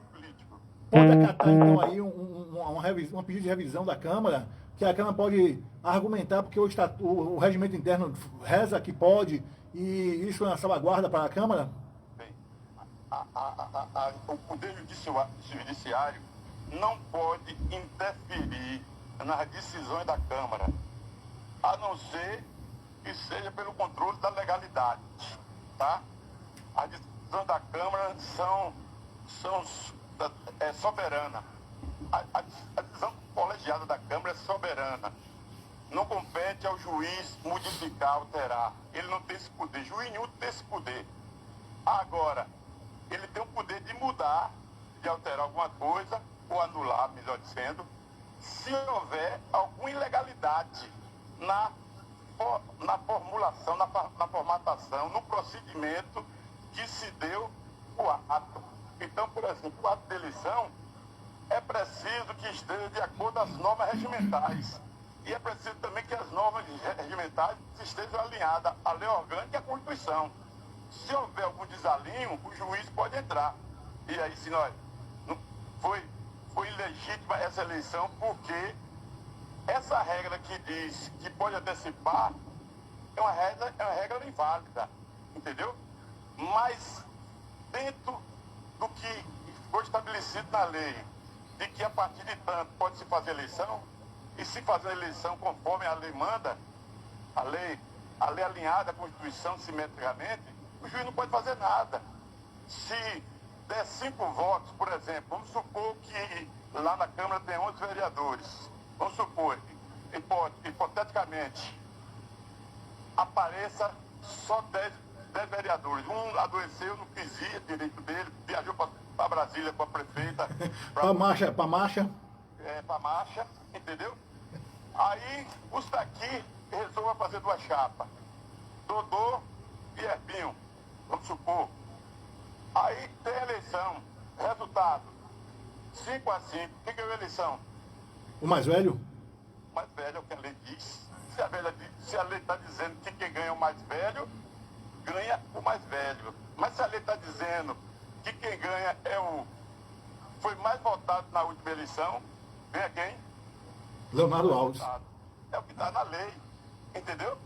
pode acatar, então, aí um pedido de revisão da Câmara, que a Câmara pode argumentar, porque o regimento interno reza que pode, e isso é uma salvaguarda para a Câmara? O Poder Judiciário não pode interferir nas decisões da Câmara, a não ser que seja pelo controle da legalidade. Tá? As decisões da Câmara são soberana. A decisão colegiada da Câmara é soberana. Não compete ao juiz modificar, alterar. Ele não tem esse poder. Juiz nenhum tem esse poder. Agora, ele tem o poder de mudar, de alterar alguma coisa, ou anular, melhor dizendo, se houver alguma ilegalidade na formulação, na formatação, no procedimento que se deu o ato. Então, por exemplo, o ato de eleição é preciso que esteja de acordo com as normas regimentais. E é preciso também que as normas regimentais estejam alinhadas à lei orgânica e à Constituição. Se houver algum desalinho, o juiz pode entrar. E aí, se nós foi ilegítima essa eleição, porque essa regra que diz que pode antecipar é uma regra inválida, entendeu? Mas dentro do que foi estabelecido na lei, de que a partir de tanto pode se fazer eleição, e se fazer a eleição conforme a lei manda, a lei alinhada à Constituição simetricamente, o juiz não pode fazer nada. Se der 5 votos, por exemplo, vamos supor que lá na Câmara tem 11 vereadores. Vamos supor, hipoteticamente, apareça só 10 vereadores. Um adoeceu, não quis ir, direito dele, viajou para Brasília com a prefeita. Para marcha. Para marcha, entendeu? Aí os daqui resolvam fazer 2 chapas. Dodô e Herbinho, vamos supor. Aí tem eleição, resultado, 5-5, quem ganhou a eleição? O mais velho? O mais velho é o que a lei diz. Se a lei está dizendo que quem ganha é o mais velho, ganha o mais velho. Mas se a lei está dizendo que quem ganha foi mais votado na última eleição, ganha quem? Leonardo Alves. É o que está na lei, entendeu?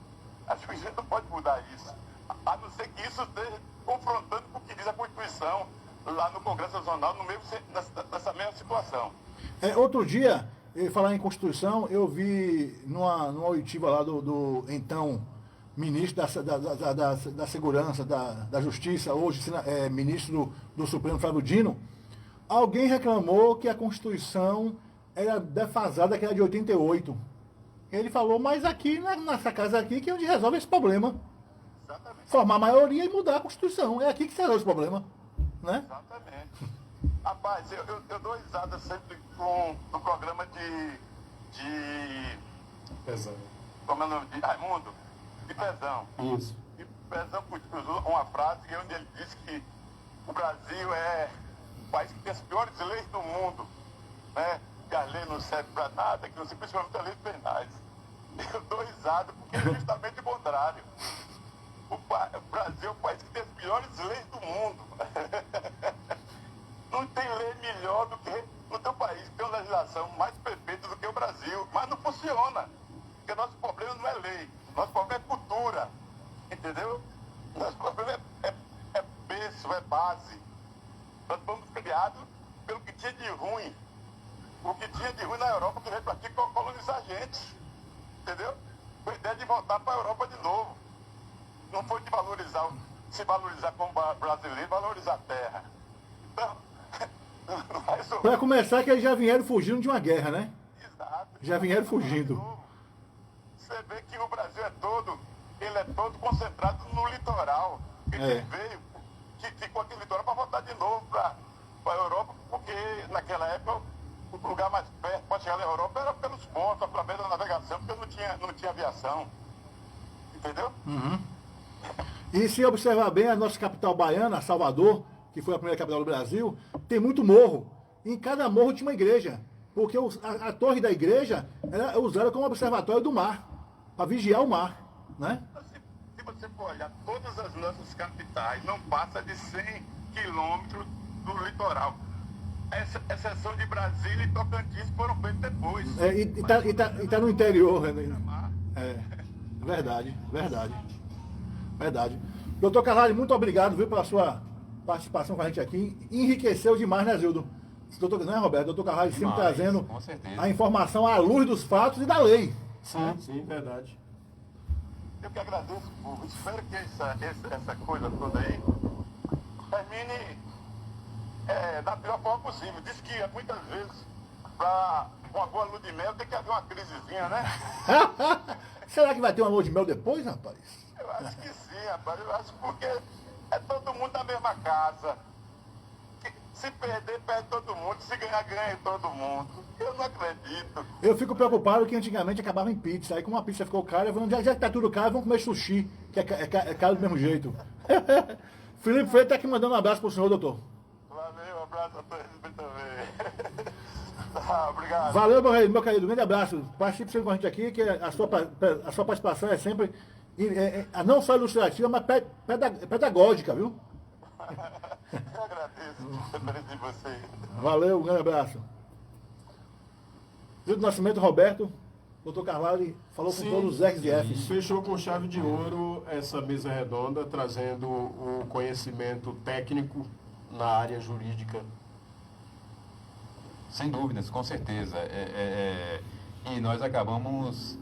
Acho que a gente não pode mudar isso. A não ser que isso esteja confrontando com o que diz a Constituição lá no Congresso Nacional, no mesmo, nessa mesma situação. Outro dia, falar em Constituição, eu vi numa oitiva lá do então ministro da Segurança, da Justiça, hoje ministro do Supremo, Flávio Dino, alguém reclamou que a Constituição era defasada, que era de 88. Ele falou, mas aqui, nessa casa aqui, que é onde resolve esse problema. Exatamente. Formar a maioria e mudar a Constituição. É aqui que se resolve esse problema. Né? Exatamente. Rapaz, eu dou risada sempre no programa de Pesão. como é o nome? De Raimundo, de Pezão. Isso. E Pezão usou uma frase onde ele disse que o Brasil é o país que tem as piores leis do mundo, né? Que a lei não serve para nada, que não se principalmente a lei penais. Eu dou risada porque é justamente o contrário. O Brasil é o país que tem as piores leis do mundo. Não tem lei melhor do que no teu país, que tem uma legislação mais perfeita do que o Brasil, mas não funciona. Porque nosso problema não é lei, nosso problema é cultura, entendeu? Nosso problema é berço, é base. Nós fomos criados pelo que tinha de ruim. O que tinha de ruim na Europa, que veio para aqui colonizar a gente, entendeu? Com a ideia de voltar para a Europa de novo. Não foi de se valorizar como brasileiro, valorizar a terra. Então, para começar, que eles já vieram fugindo de uma guerra, né? Exato. Já vieram fugindo. Você vê que o Brasil ele é todo concentrado no litoral. Ele veio, que ficou aqui no litoral para voltar de novo para a Europa, porque naquela época o lugar mais perto para chegar na Europa era pelos portos, através da navegação, porque não tinha aviação. Entendeu? Uhum. E se observar bem, a nossa capital baiana, Salvador, que foi a primeira capital do Brasil, tem muito morro. Em cada morro tinha uma igreja. Porque a torre da igreja era usada como observatório do mar, para vigiar o mar. Né? Se você for olhar, todas as nossas capitais não passa de 100 quilômetros do litoral. Exceção de Brasília e Tocantins foram feitos depois. E tá no interior. Né? Verdade. Doutor Carvalho, muito obrigado, viu, pela sua participação com a gente aqui. Enriqueceu demais, né, Zildo? Doutor, né, Roberto? Doutor Carvalho sempre trazendo a informação à luz dos fatos e da lei. Sim, verdade. Eu que agradeço, povo. Espero que essa coisa toda aí termine da pior forma possível. Diz que muitas vezes, para uma boa lua de mel, tem que haver uma crisezinha, né? Será que vai ter uma lua de mel depois, rapaz? Eu acho que sim, rapaz. Eu acho porque é todo mundo da mesma casa. Se perder, perde todo mundo. Se ganhar, ganha todo mundo. Eu não acredito. Eu fico preocupado que antigamente acabava em pizza. Aí como a pizza ficou cara, já que tá tudo caro, vamos comer sushi, que é caro do mesmo jeito. Felipe Freire tá aqui mandando um abraço pro senhor, doutor. Valeu, um abraço a todos também. Tá, obrigado. Valeu, meu querido. Um grande abraço. Participe sempre com a gente aqui, que a sua participação é sempre não só ilustrativa, mas pedagógica, viu? Eu agradeço a presença de vocês. Valeu, um grande abraço. Viu do Nascimento, Roberto, doutor Carvalho falou com todos os X e Fs. Fechou com chave de ouro essa mesa redonda, trazendo o conhecimento técnico na área jurídica. Sem dúvidas, com certeza. E nós acabamos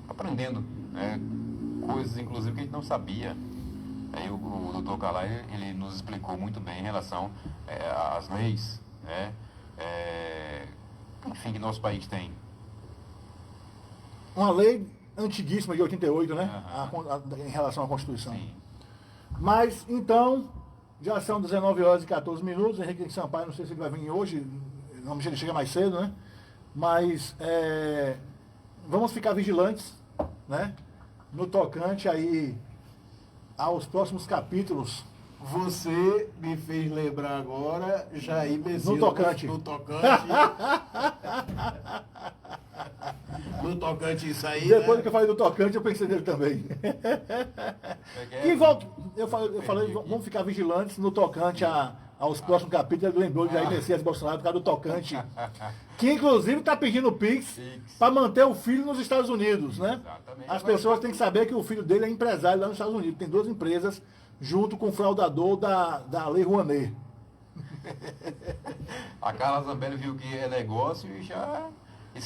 aprendendo, né, coisas, inclusive, que a gente não sabia. Aí o doutor Calai, ele nos explicou muito bem em relação às leis, né? Enfim, que nosso país tem. Uma lei antiguíssima de 88, né? Aham. Em relação à Constituição. Sim. Mas, então, já são 19 horas e 14 minutos. Henrique Sampaio, não sei se ele vai vir hoje, normalmente ele chega mais cedo, né? Mas vamos ficar vigilantes, né? No tocante aí aos próximos capítulos. Você me fez lembrar agora, Jair Messias. No tocante. No tocante. No tocante isso aí, Depois né? que eu falei do tocante, eu pensei nele também. E volto, eu falei, vamos ficar vigilantes no tocante aos próximos capítulos. Ele lembrou de Jair Messias Bolsonaro por causa do tocante. Que inclusive está pedindo Pix para manter o filho nos Estados Unidos, né? Exatamente. As pessoas têm que saber que o filho dele é empresário lá nos Estados Unidos. Tem 2 empresas junto com o fraudador da Lei Rouanet. A Carla Zambelli viu que é negócio e já...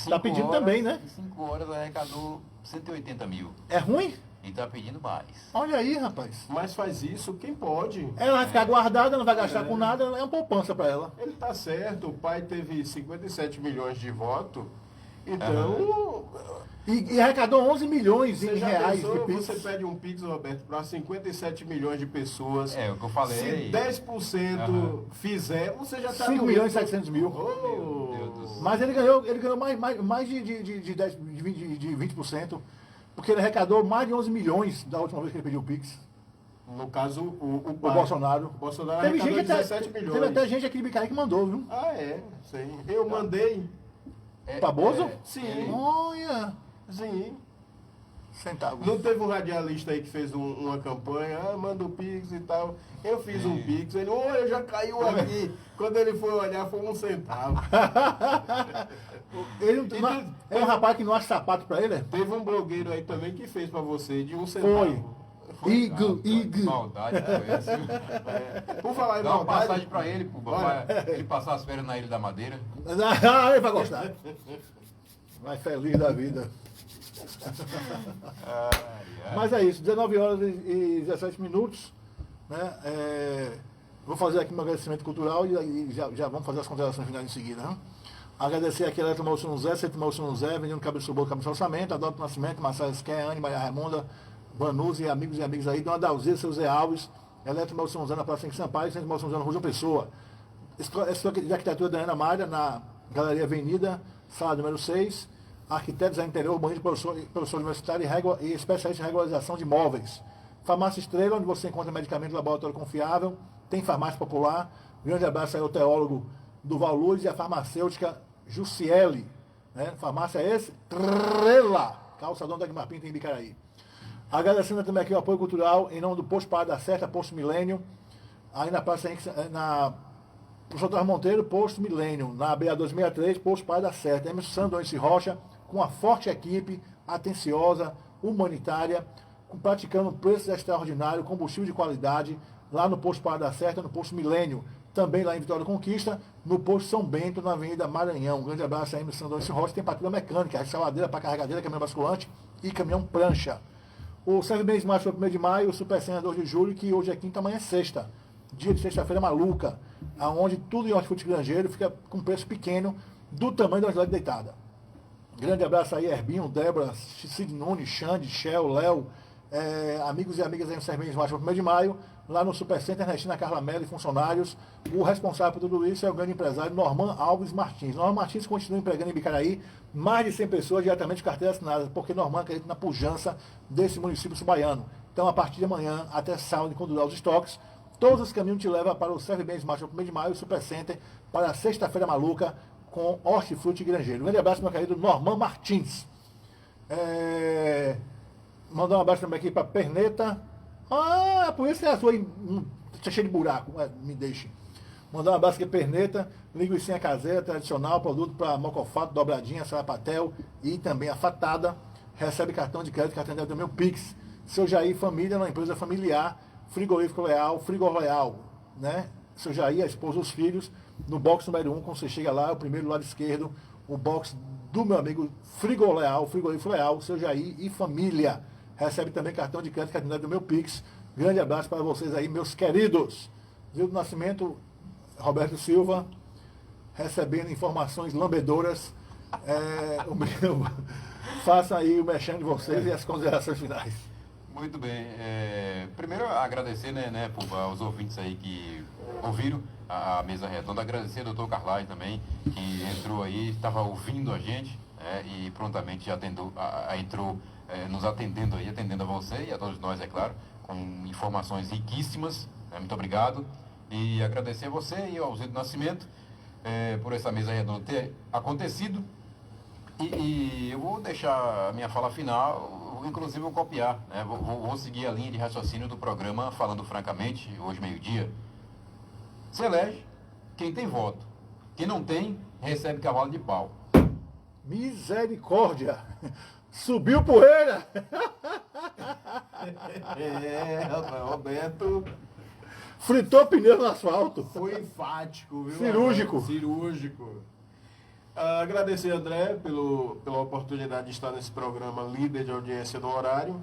Tá pedindo também, né? Em 5 horas arrecadou 180 mil. É ruim? E tá pedindo mais. Olha aí, rapaz. Mas faz isso quem pode. Ela vai ficar guardada, não vai gastar com nada, é uma poupança para ela. Ele tá certo, o pai teve 57 milhões de votos. Então, E arrecadou 11 milhões em você já reais de pensou, Pix. você pede um Pix, Roberto, para 57 milhões de pessoas. É, o que eu falei. Se 10% fizer, você já está 5 milhões e 700 mil. Oh, Meu Deus do céu. Mas ele ganhou mais de 10, de 20%, porque ele arrecadou mais de 11 milhões da última vez que ele pediu o Pix. No caso, o O pai. Bolsonaro. O Bolsonaro Teve arrecadou gente, 17 milhões. teve até gente aqui de Bicaí que mandou, viu? Ah, é? Sim. Eu mandei. Pra Bozo? Sim. Olha, Sim. centavos. Não teve um radialista aí que fez uma campanha, manda o Pix e tal. Eu fiz um Pix, ele, olha, já caiu aqui. Quando ele foi olhar, foi 1 centavo. Ele não, é um rapaz que não acha sapato pra ele, é? Teve um blogueiro aí também que fez pra você, de 1 centavo. Foi. Igo. Que maldade foi essa? Por falar em Dá uma maldade, passagem pra ele, pô, Olha. pra ele passar as férias na Ilha da Madeira. Ah, ele vai gostar. Vai feliz da vida. Mas é isso, 19 horas e 17 minutos. Né? Vou fazer aqui um agradecimento cultural e já vamos fazer as considerações finais em seguida. Né? Agradecer aqui a Eletromoção Zé, Centro Moção Zé, vendendo cabeça do bolo, cabeça do orçamento, Adalto Nascimento, Marcelo Esquer, Anne, Maria Raimunda, Vanusa e amigos aí, Dona Dalzia, seu Zé Alves, Eletromoção Zé na Praça em Sampaio, Centro Moção Zé na Rua João Pessoa. Escola de Arquitetura da Ana Malha, na Galeria Avenida, sala número 6. Arquitetos da Interior, urbanismo, professor universitário e especialista em regularização de imóveis. Farmácia Estrela, onde você encontra medicamento laboratório confiável. Tem farmácia popular. Grande abraço aí ao teólogo Duval Luz e a farmacêutica Jussiele. Né? Farmácia Estrela, calçadão da Guimar Pinto em Bicaraí. Agradecendo também aqui o apoio cultural em nome do Posto Parada Certa, Posto Milênio. Aí na Praça na Professor Torres Monteiro, Posto Milênio, na BA263, Posto Parada Certa. Emerson Sandões Rocha, com uma forte equipe, atenciosa, humanitária, praticando preços extraordinários, combustível de qualidade, lá no Posto Parada Certa, no Posto Milênio, também lá em Vitória da Conquista, no Posto São Bento, na Avenida Maranhão. Um grande abraço a Emerson Sandões Rocha, tem patrulha mecânica, salvadeira para carregadeira, caminhão basculante e caminhão prancha. O Serve Bem Smart foi 1º de maio, o Super Senna 2 de julho, que hoje é quinta, amanhã é sexta. Dia de sexta-feira maluca, aonde tudo em hortifruti granjeiro fica com preço pequeno, do tamanho da unidade deitada. Grande abraço aí, Herbinho, Débora, Cid Nunes, Xande, Shell, Léo, amigos e amigas aí no Serve Bem Smart foi 1º de maio, lá no Super Center, Ernestina Carla Mello e funcionários. O responsável por tudo isso é o grande empresário Norman Alves Martins. Norman Martins continua empregando em Bicaraí mais de 100 pessoas diretamente de carteira assinada, porque Norman acredita na pujança desse município subaiano. Então, a partir de amanhã, até sábado, quando durar os estoques, todos os caminhos te levam para o Serve Bem Smart 1º de maio, o Super Center, para a sexta-feira maluca, com hortifruti granjeiro. Um grande abraço, meu querido Norman Martins. Mandar um abraço também aqui para Perneta. Ah, por isso que a sua está cheia de buraco. Me deixe. Mandar um abraço aqui para Perneta, linguiça caseira, tradicional, produto para mocofato, dobradinha, sarapatel e também a fatada. Recebe cartão de crédito, cartão de débito do meu Pix. Seu Jair Família, uma empresa familiar, frigorífico Leal, Frigo Royal, né? Seu Jair, a esposa, os filhos, no box número 1, quando você chega lá, é o primeiro lado esquerdo, o box do meu amigo Frigo Leal, Frigorífico Leal, seu Jair e família. Recebe também cartão de crédito, cartão do meu Pix, Grande abraço para vocês aí, meus queridos. Zildo Nascimento, Roberto Silva, recebendo informações lambedoras. Faça aí o mexendo de vocês e as considerações finais. Muito bem. Primeiro, agradecer aos ouvintes aí que ouviram a mesa redonda. Agradecer ao doutor Carlai também, que entrou aí, estava ouvindo a gente e prontamente entrou nos atendendo aí, atendendo a você e a todos nós, é claro, com informações riquíssimas. Muito obrigado. E agradecer a você e ao Zildo Nascimento por essa mesa redonda ter acontecido. E eu vou deixar a minha fala final, inclusive vou copiar, né? Vou seguir a linha de raciocínio do programa Falando Francamente, hoje meio-dia. Se elege quem tem voto. Quem não tem, recebe cavalo de pau. Misericórdia! Subiu poeira! Roberto Fritou pneu no asfalto. foi enfático, viu? Cirúrgico. Cirúrgico. Agradecer, André, pela oportunidade de estar nesse programa líder de audiência do horário.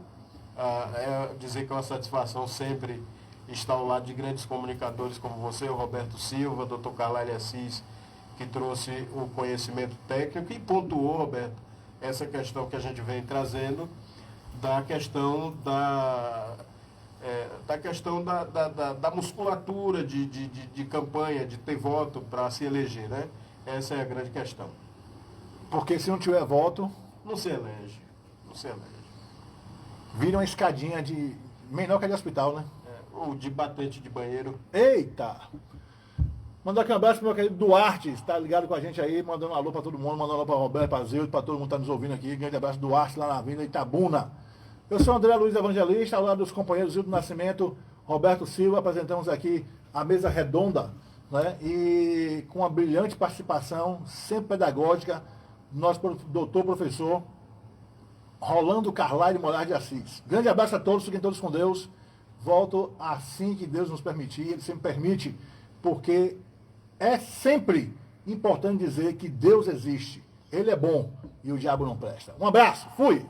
Dizer que é uma satisfação sempre estar ao lado de grandes comunicadores como você, o Roberto Silva, Dr. Carlai Assis, que trouxe o conhecimento técnico e pontuou, Roberto, essa questão que a gente vem trazendo, da questão da musculatura de campanha, de ter voto para se eleger, né? Essa é a grande questão. Porque se não tiver voto, Não se elege. vira uma escadinha de menor que a de hospital, né? Ou de batente de banheiro. Eita! Mandar aqui um abraço pro meu querido Duarte, está ligado com a gente aí, mandando um alô para todo mundo, mandando um alô para Roberto, para Zildo, para todo mundo que está nos ouvindo aqui. Grande abraço, Duarte, lá na Avenida Itabuna. Eu sou André Luiz Evangelista, ao lado dos companheiros Zildo Nascimento, Roberto Silva, apresentamos aqui a mesa redonda, né? E com uma brilhante participação, sempre pedagógica, nosso doutor professor Rolando Carlai de Moraes de Assis. Grande abraço a todos, fiquem todos com Deus. Volto assim que Deus nos permitir, Ele sempre permite, porque é sempre importante dizer que Deus existe, Ele é bom e o diabo não presta. Um abraço, fui!